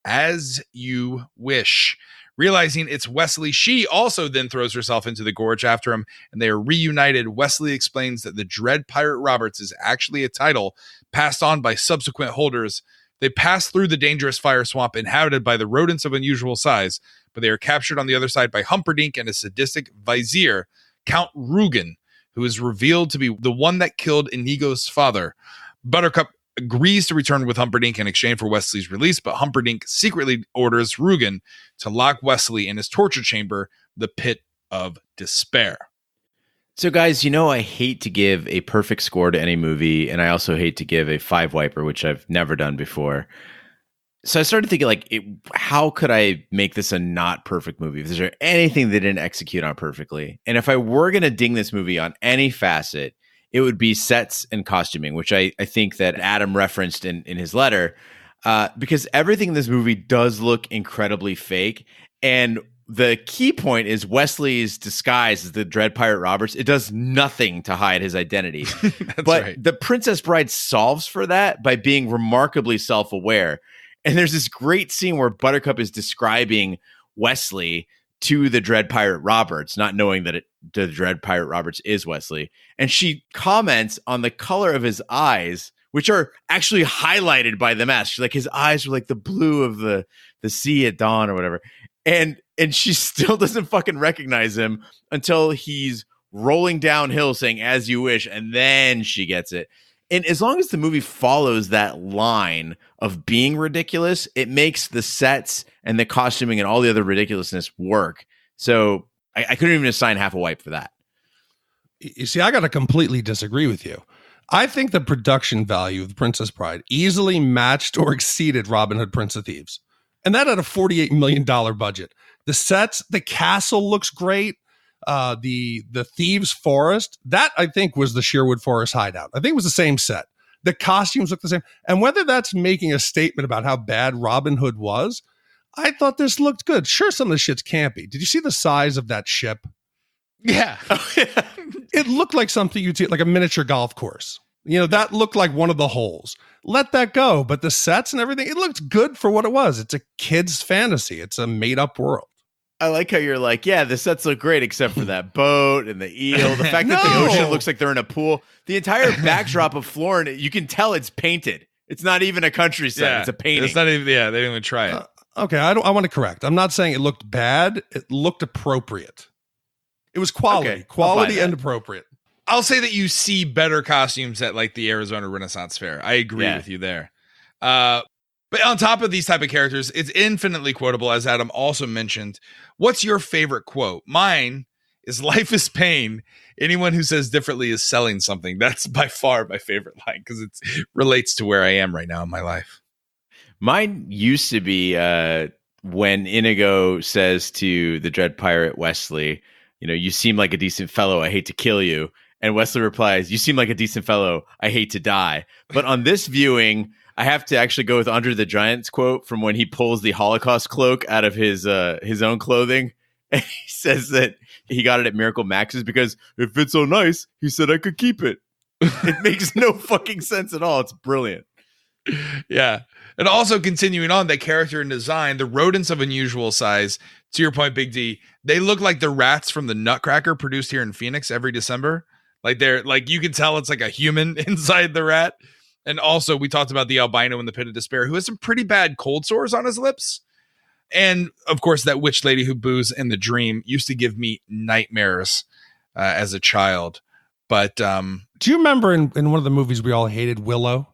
"As you wish." Realizing it's Wesley, she also then throws herself into the gorge after him, and they are reunited. Wesley explains that the Dread Pirate Roberts is actually a title passed on by subsequent holders. They pass through the dangerous fire swamp inhabited by the rodents of unusual size, but they are captured on the other side by Humperdinck and a sadistic vizier, Count Rugen, who is revealed to be the one that killed Inigo's father. Buttercup agrees to return with Humperdinck in exchange for Wesley's release, but Humperdinck secretly orders Rugen to lock Wesley in his torture chamber, the Pit of Despair. So, guys, you know I hate to give a perfect score to any movie, and I also hate to give a 5-wiper, which I've never done before. So I started thinking, how could I make this a not perfect movie? Is there anything they didn't execute on perfectly? And if I were going to ding this movie on any facet, it would be sets and costuming, which I think that Adam referenced in his letter, because everything in this movie does look incredibly fake. And the key point is Wesley's disguise as the Dread Pirate Roberts. It does nothing to hide his identity. But right. The Princess Bride solves for that by being remarkably self-aware. And there's this great scene where Buttercup is describing Wesley to the Dread Pirate Roberts, not knowing that the Dread Pirate Roberts is Wesley. And she comments on the color of his eyes, which are actually highlighted by the mask. She's like, his eyes are like the blue of the sea at dawn or whatever. And she still doesn't fucking recognize him until he's rolling downhill saying, "As you wish," and then she gets it. And as long as the movie follows that line of being ridiculous, it makes the sets and the costuming and all the other ridiculousness work. So I couldn't even assign half a wipe for that. You see, I got to completely disagree with you. I think the production value of The Princess Bride easily matched or exceeded Robin Hood, Prince of Thieves. And that had a $48 million budget. The sets, the castle looks great. The Thieves Forest, that I think was the Sherwood Forest hideout. I think it was the same set. The costumes look the same. And whether that's making a statement about how bad Robin Hood was, I thought this looked good. Sure, some of the shit's campy. Did you see the size of that ship? Yeah. It looked like something you'd see, like a miniature golf course. You know, that looked like one of the holes. Let that go. But the sets and everything, it looked good for what it was. It's a kid's fantasy. It's a made-up world. I like how you're like, yeah, the sets look great except for that boat and the eel. The fact that the ocean looks like they're in a pool. The entire backdrop of Florin, you can tell it's painted. It's not even a countryside. Yeah, it's a painting. It's not even, they didn't even try it. Okay, I want to correct. I'm not saying it looked bad. It looked appropriate. It was quality. Okay, quality and appropriate. I'll say that you see better costumes at like the Arizona Renaissance Fair. I agree with you there. But on top of these type of characters, it's infinitely quotable, as Adam also mentioned. What's your favorite quote? Mine is "Life is pain. Anyone who says differently is selling something." That's by far my favorite line because it relates to where I am right now in my life. Mine used to be when Inigo says to the Dread Pirate Wesley, "You seem like a decent fellow. I hate to kill you." And Wesley replies, "You seem like a decent fellow. I hate to die." But on this viewing, I have to actually go with Andre the Giant's quote from when he pulls the Holocaust cloak out of his own clothing. And he says that he got it at Miracle Max's because it fits so nice, he said I could keep it. It makes no fucking sense at all. It's brilliant. Yeah. And also continuing on that character and design, the rodents of unusual size, to your point, Big D, they look like the rats from the Nutcracker produced here in Phoenix every December. Like they're like, you can tell it's like a human inside the rat. And also we talked about the albino in the Pit of Despair, who has some pretty bad cold sores on his lips. And of course, that witch lady who boos in the dream used to give me nightmares as a child. But do you remember in one of the movies we all hated, Willow?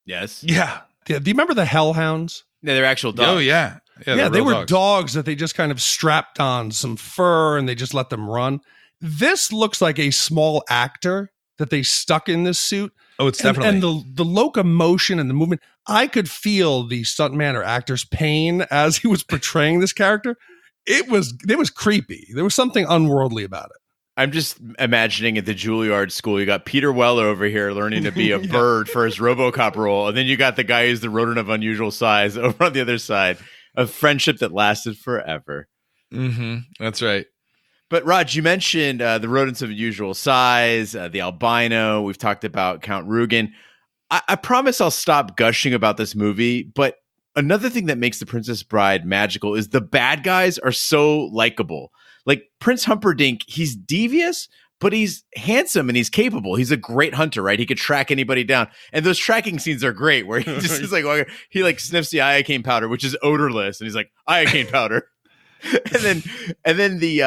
Yes. Yeah. Do you remember the Hellhounds? Yeah, they're actual dogs. Oh, yeah. Yeah, they real were dogs that they just kind of strapped on some fur and they just let them run. This looks like a small actor that they stuck in this suit. Oh, it's definitely. And the locomotion and the movement, I could feel the stuntman or actor's pain as he was portraying this character. It was creepy. There was something unworldly about it. I'm just imagining at the Juilliard school, you got Peter Weller over here learning to be a bird for his RoboCop role. And then you got the guy who's the rodent of unusual size over on the other side. A friendship that lasted forever. Mm-hmm. That's right. But Raj, you mentioned the rodents of unusual size, the albino. We've talked about Count Rugen. I promise I'll stop gushing about this movie. But another thing that makes The Princess Bride magical is the bad guys are so likable. Like Prince Humperdinck, he's devious, but he's handsome and he's capable. He's a great hunter, right? He could track anybody down. And those tracking scenes are gret where he just is like, he like sniffs the iocane powder, which is odorless. And he's like, iocane powder. and then the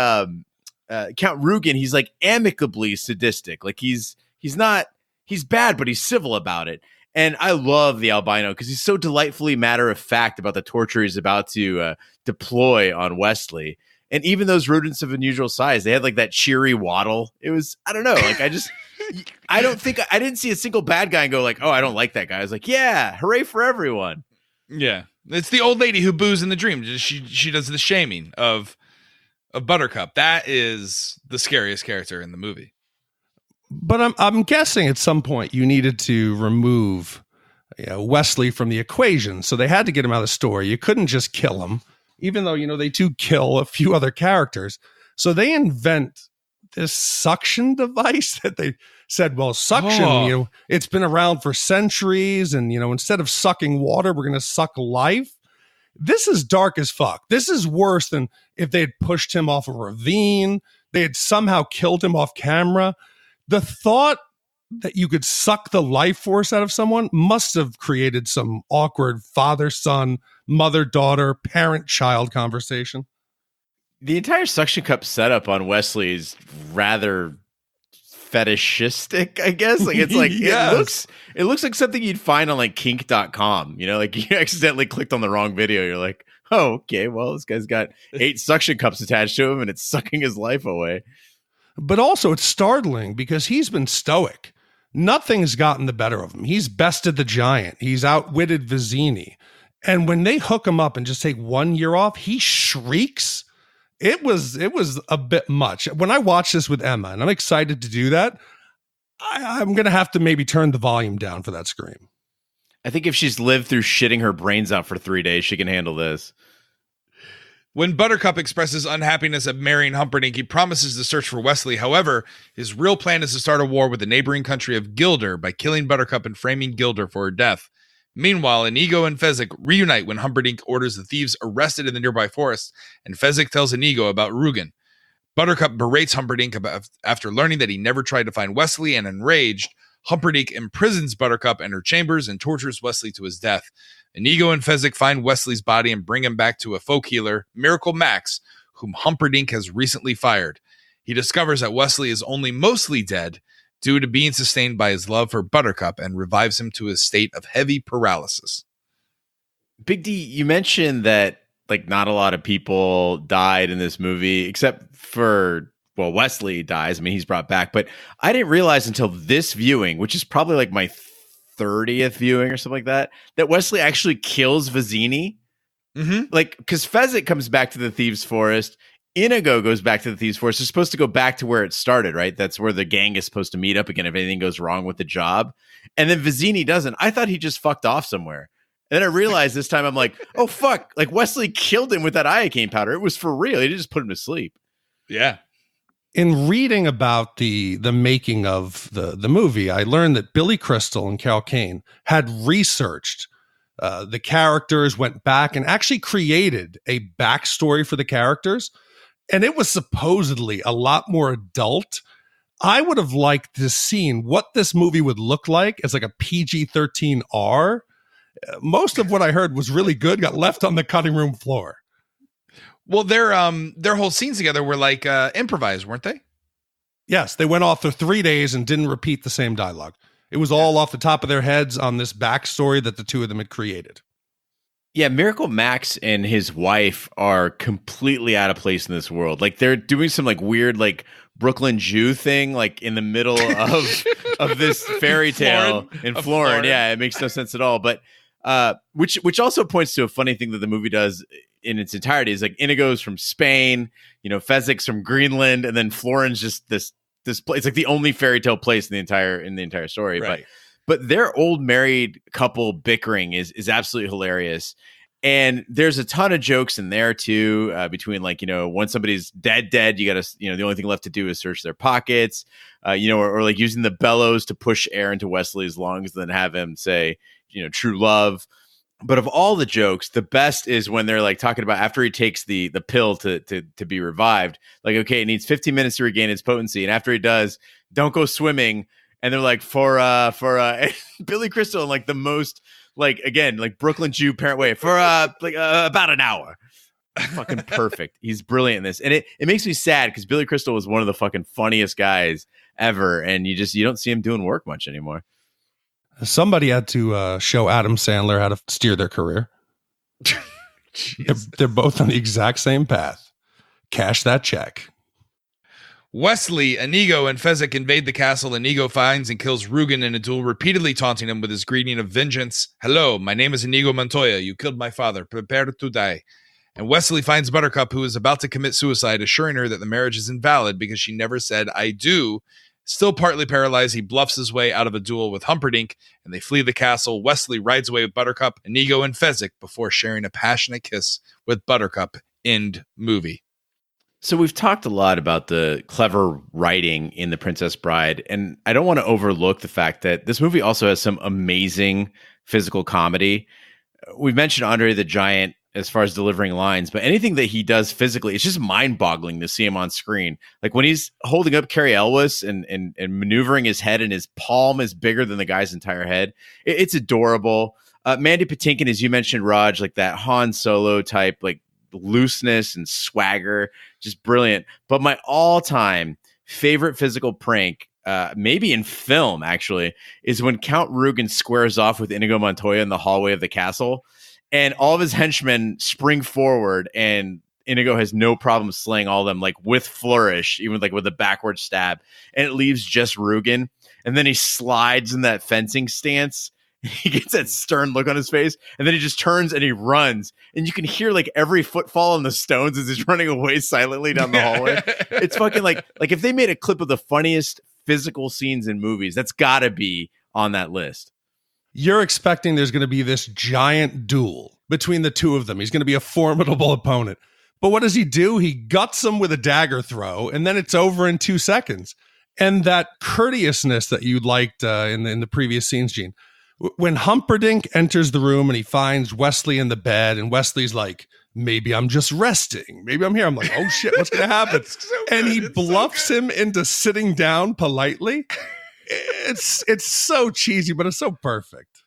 Count Rugen, he's like amicably sadistic. Like he's bad, but he's civil about it. And I love the albino because he's so delightfully matter of fact about the torture he's about to deploy on Wesley. And even those rodents of unusual size, they had like that cheery waddle. It was, I don't know. Like I didn't see a single bad guy and go like, oh, I don't like that guy. I was like, yeah, hooray for everyone. Yeah. It's the old lady who boos in the dream. She does the shaming of Buttercup. That is the scariest character in the movie. But I'm guessing at some point you needed to remove Wesley from the equation. So they had to get him out of the story. You couldn't just kill him. Even though, they do kill a few other characters. So they invent this suction device that they said, well, suction, it's been around for centuries. And, instead of sucking water, we're going to suck life. This is dark as fuck. This is worse than if they had pushed him off a ravine. They had somehow killed him off camera. The thought that you could suck the life force out of someone must have created some awkward father-son, mother-daughter, parent-child conversation. The entire suction cup setup on Wesley is rather fetishistic, I guess. Like it's like Yes. it looks like something you'd find on like kink.com, like you accidentally clicked on the wrong video. You're like, oh, okay, well, this guy's got 8 suction cups attached to him and it's sucking his life away. But also it's startling because he's been stoic. Nothing's gotten the better of him. He's bested the giant. He's outwitted Vizzini. And when they hook him up and just take 1 year off, he shrieks. It was a bit much. When I watch this with Emma, and I'm excited to do that, I'm going to have to maybe turn the volume down for that scream. I think if she's lived through shitting her brains out for 3 days, she can handle this. When Buttercup expresses unhappiness at marrying Humperdinck, he promises to search for Wesley. However, his real plan is to start a war with the neighboring country of Gilder by killing Buttercup and framing Gilder for her death. Meanwhile, Inigo and Fezzik reunite when Humperdinck orders the thieves arrested in the nearby forest, and Fezzik tells Inigo about Rugen. Buttercup berates Humperdinck after learning that he never tried to find Wesley, and enraged, Humperdinck imprisons Buttercup in her chambers and tortures Wesley to his death. Inigo and Fezzik find Wesley's body and bring him back to a folk healer, Miracle Max, whom Humperdinck has recently fired. He discovers that Wesley is only mostly dead due to being sustained by his love for Buttercup and revives him to a state of heavy paralysis. Big D, you mentioned that like not a lot of people died in this movie, except for, well, Wesley dies. I mean, he's brought back, but I didn't realize until this viewing, which is probably like my 30th viewing or something like that Wesley actually kills Vizzini. Mm-hmm. Like, because Fezzik comes back to the Thieves' Forest. Inigo goes back to the Thieves' Forest. They're supposed to go back to where it started, right? That's where the gang is supposed to meet up again if anything goes wrong with the job. And then Vizzini doesn't. I thought he just fucked off somewhere. And then I realized this time, I'm like, oh, fuck. Like, Wesley killed him with that iocane powder. It was for real. He didn't just put him to sleep. Yeah. In reading about the making of the movie, I learned that Billy Crystal and Carol Kane had researched the characters, went back and actually created a backstory for the characters. And it was supposedly a lot more adult. I would have liked to seen what this movie would look like as like a PG-13R. Most of what I heard was really good, got left on the cutting room floor. Well, their whole scenes together were like improvised, weren't they? Yes, they went off for 3 days and didn't repeat the same dialogue. It was all off the top of their heads on this backstory that the two of them had created. Yeah, Miracle Max and his wife are completely out of place in this world. Like they're doing some like weird like Brooklyn Jew thing like in the middle of this fairy tale in Florin. Yeah, it makes no sense at all. But which also points to a funny thing that the movie does in its entirety is like Inigo's from Spain, Fezzik's from Greenland, and then Florin's just this place. It's like the only fairy tale place in the entire story. Right. But their old married couple bickering is absolutely hilarious. And there's a ton of jokes in there too, between like, once somebody's dead, you got to, the only thing left to do is search their pockets, or like using the bellows to push air into Wesley's lungs, then have him say, true love. But of all the jokes, the best is when they're like talking about after he takes the pill to be revived, like, okay, it needs 15 minutes to regain its potency. And after he does, don't go swimming. And they're like, for Billy Crystal, and like the most, like, again, like Brooklyn Jew parent way, for about an hour. Fucking perfect. He's brilliant in this. And it makes me sad because Billy Crystal was one of the fucking funniest guys ever. And you don't see him doing work much anymore. Somebody had to show Adam Sandler how to steer their career. They're both on the exact same path. Cash that check. Wesley, Inigo, and Fezzik invade the castle. Inigo finds and kills Rugen in a duel, repeatedly taunting him with his greeting of vengeance. Hello, my name is Inigo Montoya. You killed my father. Prepare to die. And Wesley finds Buttercup, who is about to commit suicide, assuring her that the marriage is invalid because she never said, I do. Still partly paralyzed, he bluffs his way out of a duel with Humperdinck, and they flee the castle. Wesley rides away with Buttercup, Inigo, and Fezzik before sharing a passionate kiss with Buttercup. End movie. So we've talked a lot about the clever writing in The Princess Bride, and I don't want to overlook the fact that this movie also has some amazing physical comedy. We've mentioned Andre the Giant as far as delivering lines, but anything that he does physically, it's just mind-boggling to see him on screen. Like when he's holding up Cary Elwes and maneuvering his head, and his palm is bigger than the guy's entire head. It's adorable. Mandy Patinkin, as you mentioned, Raj, like that Han Solo type, like looseness and swagger, just brilliant. But my all-time favorite physical prank, maybe in film actually, is when Count Rugen squares off with Inigo Montoya in the hallway of the castle, and all of his henchmen spring forward, and Inigo has no problem slaying all of them, like with flourish, even like with a backward stab, and it leaves just Rugen, and then he slides in that fencing stance. He gets that stern look on his face, and then he just turns and he runs, and you can hear like every footfall on the stones as he's running away silently down the hallway. It's fucking like if they made a clip of the funniest physical scenes in movies, that's gotta be on that list. You're expecting there's going to be this giant duel between the two of them. He's going to be a formidable opponent. But what does he do? He guts him with a dagger throw, and then it's over in 2 seconds. And that courteousness that you liked in the previous scenes, Gene, when Humperdinck enters the room and he finds Wesley in the bed, and Wesley's like, maybe I'm just resting. Maybe I'm here. I'm like, oh shit, what's going to happen? And he bluffs him into sitting down politely. It's so cheesy, but it's so perfect.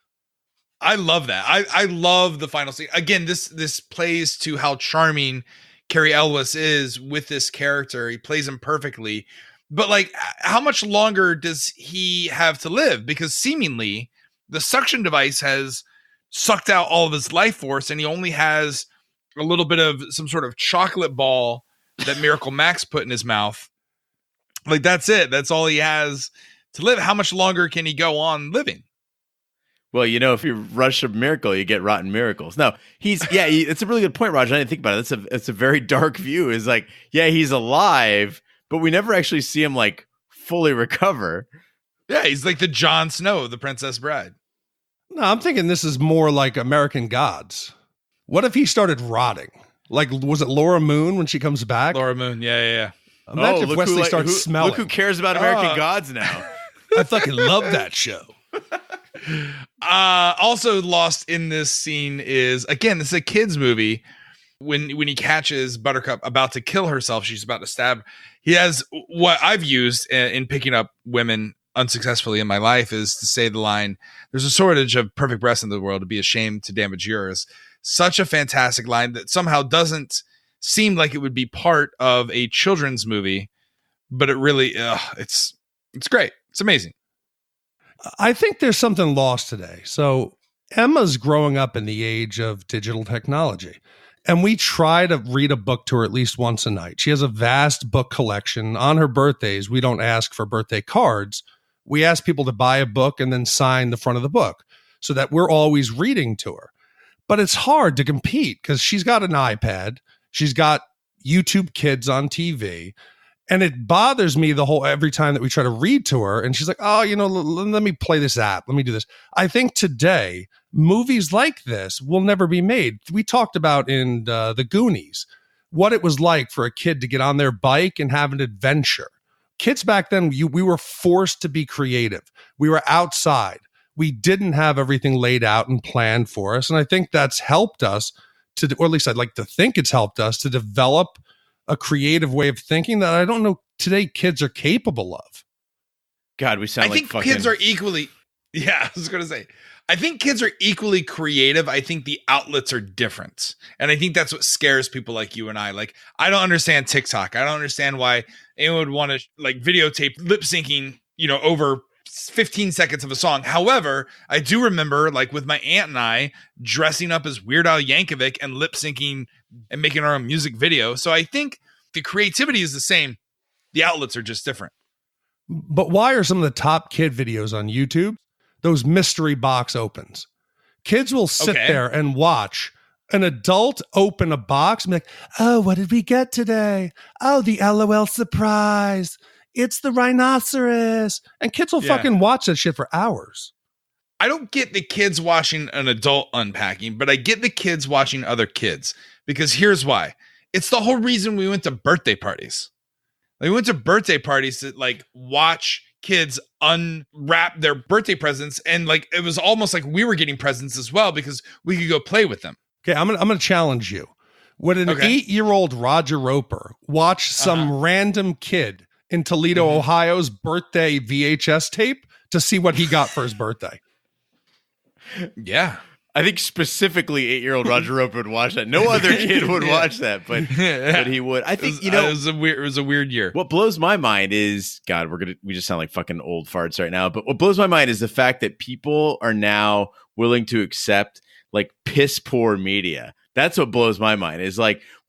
I love that. I love the final scene. Again, this plays to how charming Cary Elwes is with this character. He plays him perfectly. But like, how much longer does he have to live? Because seemingly the suction device has sucked out all of his life force, and he only has a little bit of some sort of chocolate ball that Miracle Max put in his mouth. Like, that's it. That's all he has to live. How much longer can he go on living? Well, if you rush a miracle, you get rotten miracles. No, it's a really good point, Roger. I didn't think about it. It's a very dark view. Is like, yeah, he's alive, but we never actually see him like fully recover. Yeah, he's like the Jon Snow of The Princess Bride. No, I'm thinking this is more like American Gods. What if he started rotting? Like, was it Laura Moon when she comes back? Laura Moon, yeah. Imagine if Wesley starts smelling. Look who cares about American Gods now. I fucking love that show. Also lost in this scene is, again, this is a kid's movie. When he catches Buttercup about to kill herself, she's about to stab. He has what I've used in picking up women unsuccessfully in my life is to say the line, there's a shortage of perfect breasts in the world, to be ashamed to damage yours. Such a fantastic line that somehow doesn't seem like it would be part of a children's movie, but it really, it's great. It's amazing. I think there's something lost today. So Emma's growing up in the age of digital technology. And we try to read a book to her at least once a night. She has a vast book collection. On her birthdays, we don't ask for birthday cards. We ask people to buy a book and then sign the front of the book so that we're always reading to her. But it's hard to compete because she's got an iPad. She's got YouTube Kids on TV. And it bothers me every time that we try to read to her. And she's like, oh, let me play this app. Let me do this. I think today, movies like this will never be made. We talked about in The Goonies, what it was like for a kid to get on their bike and have an adventure. Kids back then, we were forced to be creative. We were outside. We didn't have everything laid out and planned for us. And I think that's helped us or at least I'd like to think it's helped us to develop a creative way of thinking that I don't know today kids are capable of. God, we sound like fucking... kids are equally... Yeah, I was going to say. I think kids are equally creative. I think the outlets are different. And I think that's what scares people like you and I. Like, I don't understand TikTok. I don't understand why anyone would want to videotape lip syncing, over 15 seconds of a song. However, I do remember with my aunt and I dressing up as Weird Al Yankovic and lip syncing and making our own music video. So I think the creativity is the same. The outlets are just different. But why are some of the top kid videos on YouTube those mystery box opens? Kids will sit there and watch an adult open a box and be like, oh, what did we get today? Oh, the LOL surprise. It's the rhinoceros. And kids will fucking watch that shit for hours. I don't get the kids watching an adult unpacking, but I get the kids watching other kids, because here's why. It's the whole reason we went to birthday parties. We went to birthday parties to watch kids unwrap their birthday presents. And it was almost like we were getting presents as well because we could go play with them. Okay. I'm going to challenge you. Would an 8-year-old Roger Roper watch some random kid in Toledo, Ohio's birthday VHS tape to see what he got for his birthday? Yeah. I think specifically 8-year-old Roger Roper would watch that. No other kid would watch that, but he would. I think it was a weird year. What blows my mind is, God, we just sound like fucking old farts right now. But what blows my mind is the fact that people are now willing to accept piss poor media. That's what blows my mind. Is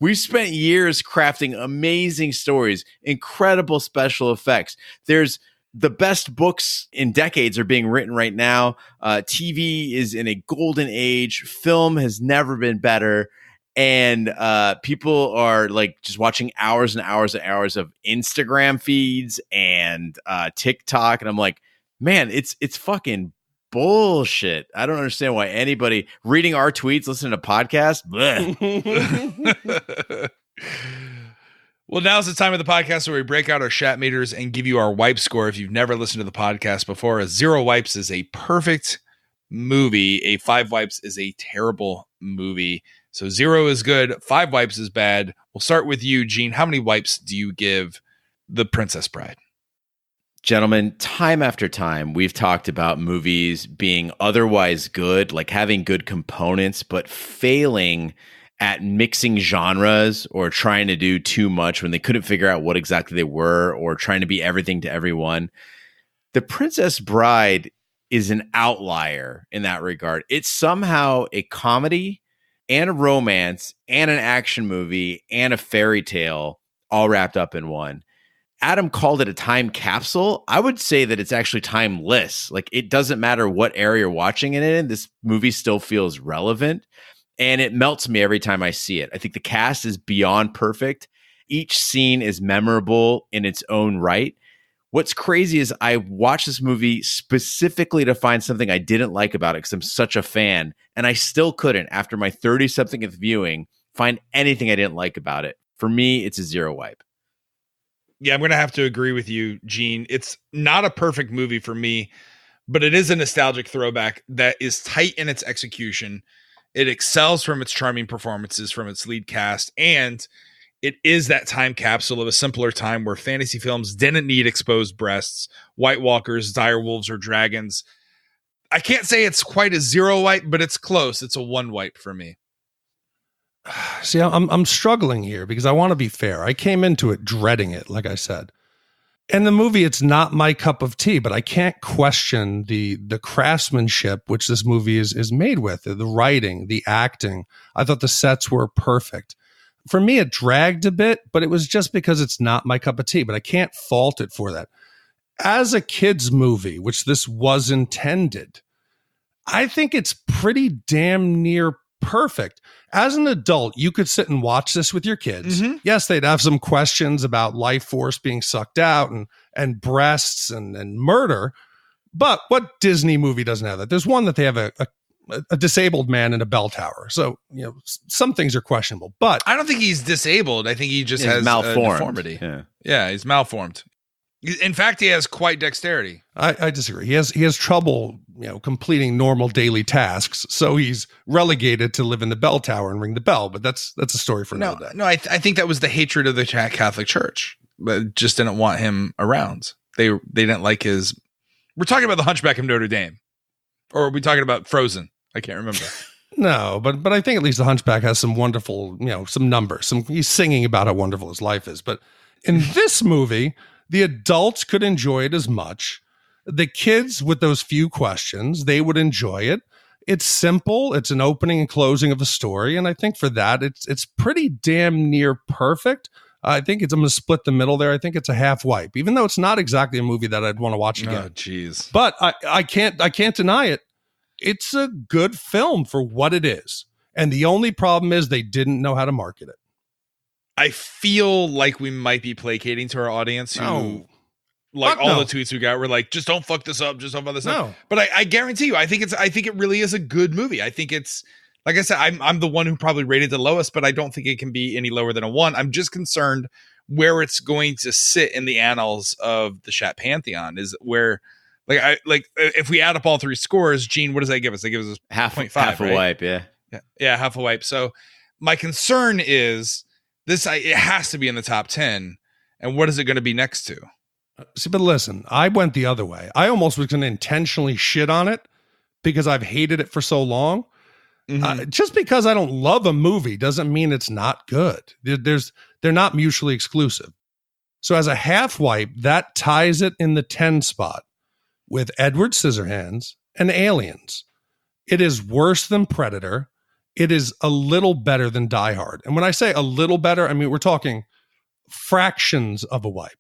we've spent years crafting amazing stories, incredible special effects. There's the best books in decades are being written right now. TV is in a golden age. Film has never been better. And people are just watching hours and hours and hours of Instagram feeds and TikTok. And I'm like, man, it's fucking bullshit. I don't understand why anybody reading our tweets, listening to podcasts. Well, now's the time of the podcast where we break out our Shat meters and give you our wipe score. If you've never listened to the podcast before, a 0 wipes is a perfect movie. A 5 wipes is a terrible movie. So 0 is good. 5 wipes is bad. We'll start with you, Gene. How many wipes do you give The Princess Bride? Gentlemen, time after time, we've talked about movies being otherwise good, having good components, but failing at mixing genres or trying to do too much when they couldn't figure out what exactly they were, or trying to be everything to everyone. The Princess Bride is an outlier in that regard. It's somehow a comedy and a romance and an action movie and a fairy tale all wrapped up in one. Adam called it a time capsule. I would say that it's actually timeless. It doesn't matter what era you're watching it in. This movie still feels relevant. And it melts me every time I see it. I think the cast is beyond perfect. Each scene is memorable in its own right. What's crazy is I watched this movie specifically to find something I didn't like about it because I'm such a fan. And I still couldn't, after my 30-somethingth viewing, find anything I didn't like about it. For me, it's a 0 wipe. Yeah, I'm going to have to agree with you, Gene. It's not a perfect movie for me, but it is a nostalgic throwback that is tight in its execution. It excels from its charming performances from its lead cast, and it is that time capsule of a simpler time where fantasy films didn't need exposed breasts, White Walkers, dire wolves, or dragons. I can't say it's quite a 0 wipe, but it's close. It's a 1 wipe for me. See, I'm struggling here because I want to be fair. I came into it dreading it, like I said. And the movie, it's not my cup of tea, but I can't question the craftsmanship which this movie is made with, the writing, the acting. I thought the sets were perfect. For me, it dragged a bit, but it was just because it's not my cup of tea, but I can't fault it for that. As a kid's movie, which this was intended, I think it's pretty damn near perfect. As an adult, you could sit and watch this with your kids. Mm-hmm. Yes, they'd have some questions about life force being sucked out and breasts and murder. But what Disney movie doesn't have that? There's one that they have a disabled man in a bell tower. So, some things are questionable. But I don't think he's disabled. I think he just has malformed. Deformity. Yeah, he's malformed. In fact, he has quite dexterity. I disagree. He has trouble, completing normal daily tasks. So he's relegated to live in the bell tower and ring the bell. But that's a story for another day. No, I think that was the hatred of the Catholic Church, but just didn't want him around. They didn't like his. We're talking about the Hunchback of Notre Dame, or are we talking about Frozen? I can't remember. No, but I think at least the Hunchback has some wonderful, some numbers. He's singing about how wonderful his life is. But in this movie, the adults could enjoy it as much. The kids, with those few questions, they would enjoy it. It's simple. It's an opening and closing of a story. And I think for that, it's pretty damn near perfect. I think I'm going to split the middle there. I think it's a half wipe, even though it's not exactly a movie that I'd want to watch again. Oh, jeez. But I can't deny it. It's a good film for what it is. And the only problem is they didn't know how to market it. I feel like we might be placating to our audience who, the tweets we got were like, just don't fuck this up. Just don't fuck this up. But I guarantee you, I think it really is a good movie. I think it's, like I said, I'm the one who probably rated the lowest, but I don't think it can be any lower than a 1. I'm just concerned where it's going to sit in the annals of the Shat Pantheon is where, if we add up all 3 scores, Gene, what does that give us? That gives us half 0.5, half right? A wipe. Yeah. Yeah. Half a wipe. So my concern is, it has to be in the top 10. And what is it going to be next to? See, but listen, I went the other way. I almost was going to intentionally shit on it because I've hated it for so long. Mm-hmm. Just because I don't love a movie doesn't mean it's not good. They're not mutually exclusive. So as a half wipe, that ties it in the 10 spot with Edward Scissorhands and Aliens. It is worse than Predator. It is a little better than Die Hard. And when I say a little better, I mean, we're talking fractions of a wipe.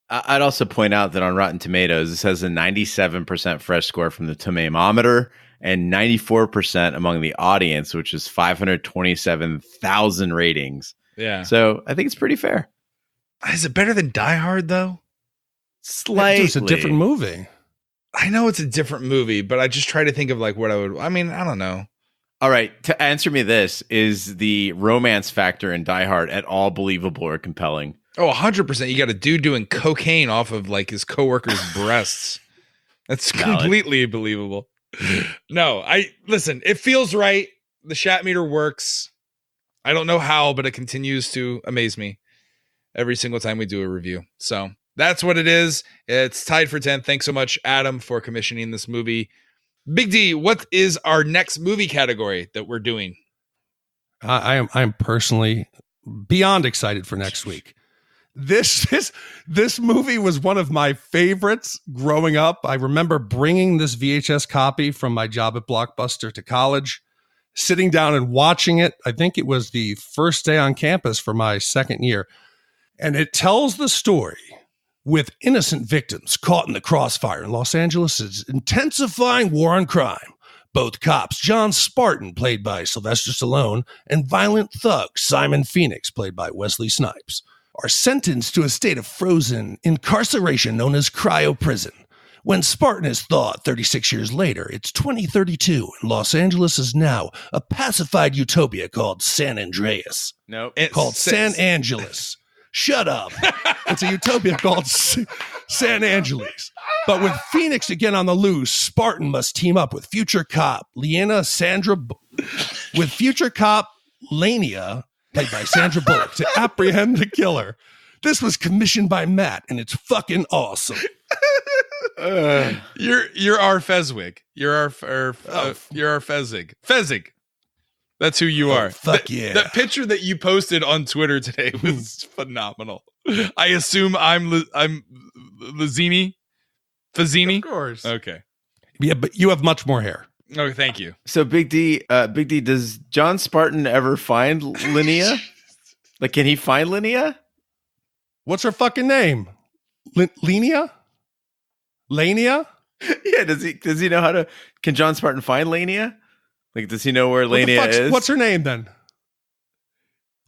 I'd also point out that on Rotten Tomatoes, this has a 97% fresh score from the Tomatometer and 94% among the audience, which is 527,000 ratings. Yeah. So I think it's pretty fair. Is it better than Die Hard, though? Slightly. It's a different movie. I know it's a different movie, but I just try to think of what I don't know. All right. To answer me this, is the romance factor in Die Hard at all believable or compelling? Oh, 100%. You got a dude doing cocaine off of his coworker's breasts. That's completely believable. No, listen, it feels right. The Shat meter works. I don't know how, but it continues to amaze me every single time we do a review. So that's what it is. It's tied for 10. Thanks so much, Adam, for commissioning this movie. Big D, what is our next movie category that we're doing? I'm personally beyond excited for next week. This movie was one of my favorites growing up. I remember bringing this VHS copy from my job at Blockbuster to college, sitting down and watching it. I think it was the first day on campus for my second year. And it tells the story with innocent victims caught in the crossfire in Los Angeles' intensifying war on crime. Both cops, John Spartan, played by Sylvester Stallone, and violent thug Simon Phoenix, played by Wesley Snipes, are sentenced to a state of frozen incarceration known as cryo prison. When Spartan is thawed 36 years later, it's 2032, and Los Angeles is now a pacified utopia called San Andreas. Nope. Called San Angeles. Shut up. It's a utopia called San Angeles. But with Phoenix again on the loose, Spartan must team up with future cop Lania played by Sandra Bullock, to apprehend the killer. This was commissioned by Matt, and it's fucking awesome. You're our Fezwig. You're our Fezig. Fezig. That's who you are. Fuck yeah. That picture that you posted on Twitter today was phenomenal. I assume I'm Lazzini? Fazzini? Of course. Okay. Yeah, but you have much more hair. Oh, thank you. So Big D, does John Spartan ever find Linnea? Like, can he find Linnea? What's her fucking name? Lenia? Lania? Yeah, does he know how to? Can John Spartan find Linnea? Like, does he know where Linnea is? What's her name then?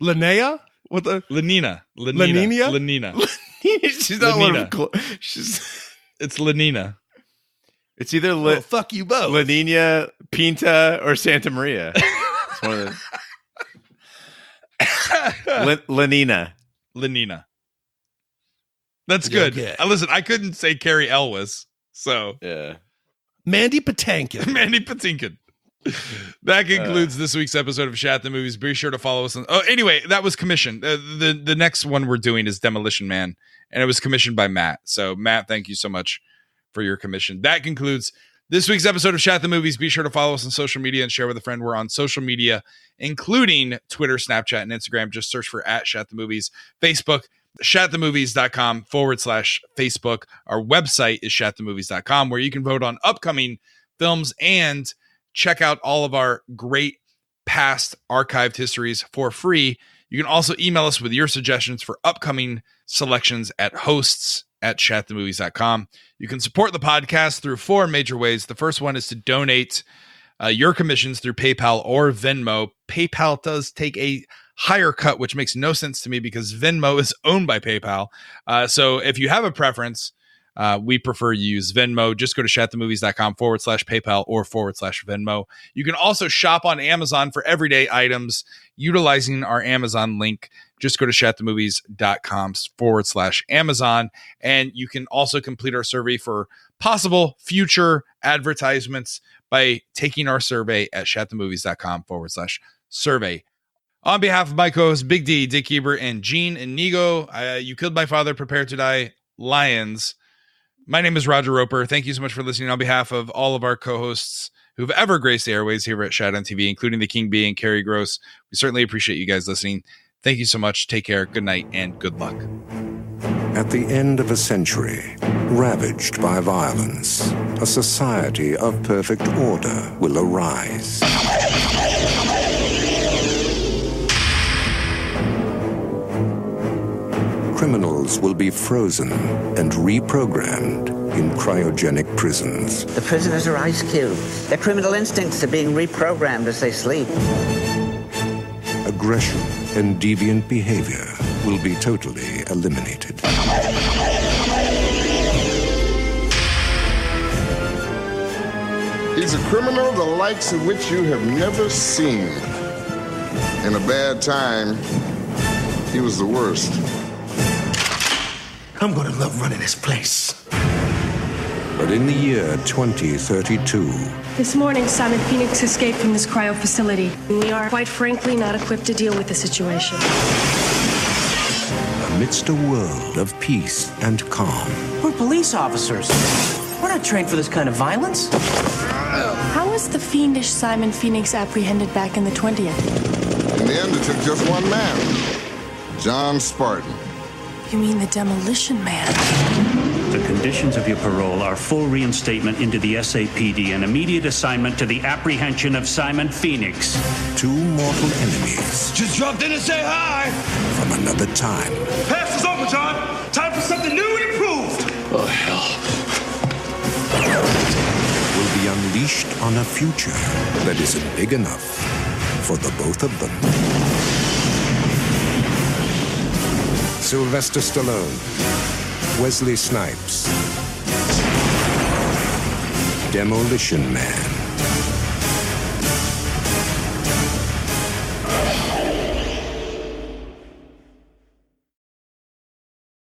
Linnea? What the? Lenina. She's not one of It's Lenina. It's either fuck you both. La Nina, Pinta, or Santa Maria. It's one of the... Lenina. That's good. Yeah. Listen, I couldn't say Carrie Elwes, so yeah. Mandy Patinkin. Mandy Patinkin. That concludes this week's episode of Shat the Movies. Be sure to follow us on. Oh, anyway, that was commissioned. The next one we're doing is Demolition Man, and it was commissioned by Matt. So, Matt, thank you so much for your commission. That concludes this week's episode of Shat the Movies. Be sure to follow us on social media and share with a friend. We're on social media, including Twitter, Snapchat, and Instagram. Just search for @ShatTheMovies. Facebook, shatthemovies.com/Facebook. Our website is shatthemovies.com, where you can vote on upcoming films and check out all of our great past archived histories for free. You can also email us with your suggestions for upcoming selections at hosts@shatthemovies.com. You can support the podcast through 4 major ways. The first one is to donate your commissions through PayPal or Venmo. PayPal does take a higher cut, which makes no sense to me because Venmo is owned by PayPal. So if you have a preference, we prefer you use Venmo. Just go to shatthemovies.com/PayPal or /Venmo. You can also shop on Amazon for everyday items utilizing our Amazon link. Just go to shatthemovies.com/Amazon. And you can also complete our survey for possible future advertisements by taking our survey at shatthemovies.com/survey. On behalf of my co-hosts, Big D, Dick Ebert, and Gene Inigo, You Killed My Father, Prepare to Die, Lions. My name is Roger Roper. Thank you so much for listening. On behalf of all of our co-hosts who've ever graced the airways here at Shat on TV, including the King Bee and Carrie Gross, we certainly appreciate you guys listening. Thank you so much. Take care. Good night and good luck. At the end of a century, ravaged by violence, a society of perfect order will arise. Criminals will be frozen and reprogrammed in cryogenic prisons. The prisoners are ice cubes. Their criminal instincts are being reprogrammed as they sleep. Aggression and deviant behavior will be totally eliminated. He's a criminal the likes of which you have never seen. In a bad time, he was the worst. I'm gonna love running this place. But in the year 2032... This morning, Simon Phoenix escaped from this cryo facility. We are, quite frankly, not equipped to deal with the situation. amidst a world of peace and calm... We're police officers. We're not trained for this kind of violence. How was the fiendish Simon Phoenix apprehended back in the 20th? In the end, it took just one man. John Spartan. You mean the Demolition Man? The conditions of your parole are full reinstatement into the SAPD and immediate assignment to the apprehension of Simon Phoenix. Two mortal enemies. Just dropped in to say hi. From another time. Pass is over, John. Time for something new and improved. Oh, hell. Will be unleashed on a future that isn't big enough for the both of them. Sylvester Stallone, Wesley Snipes, Demolition Man.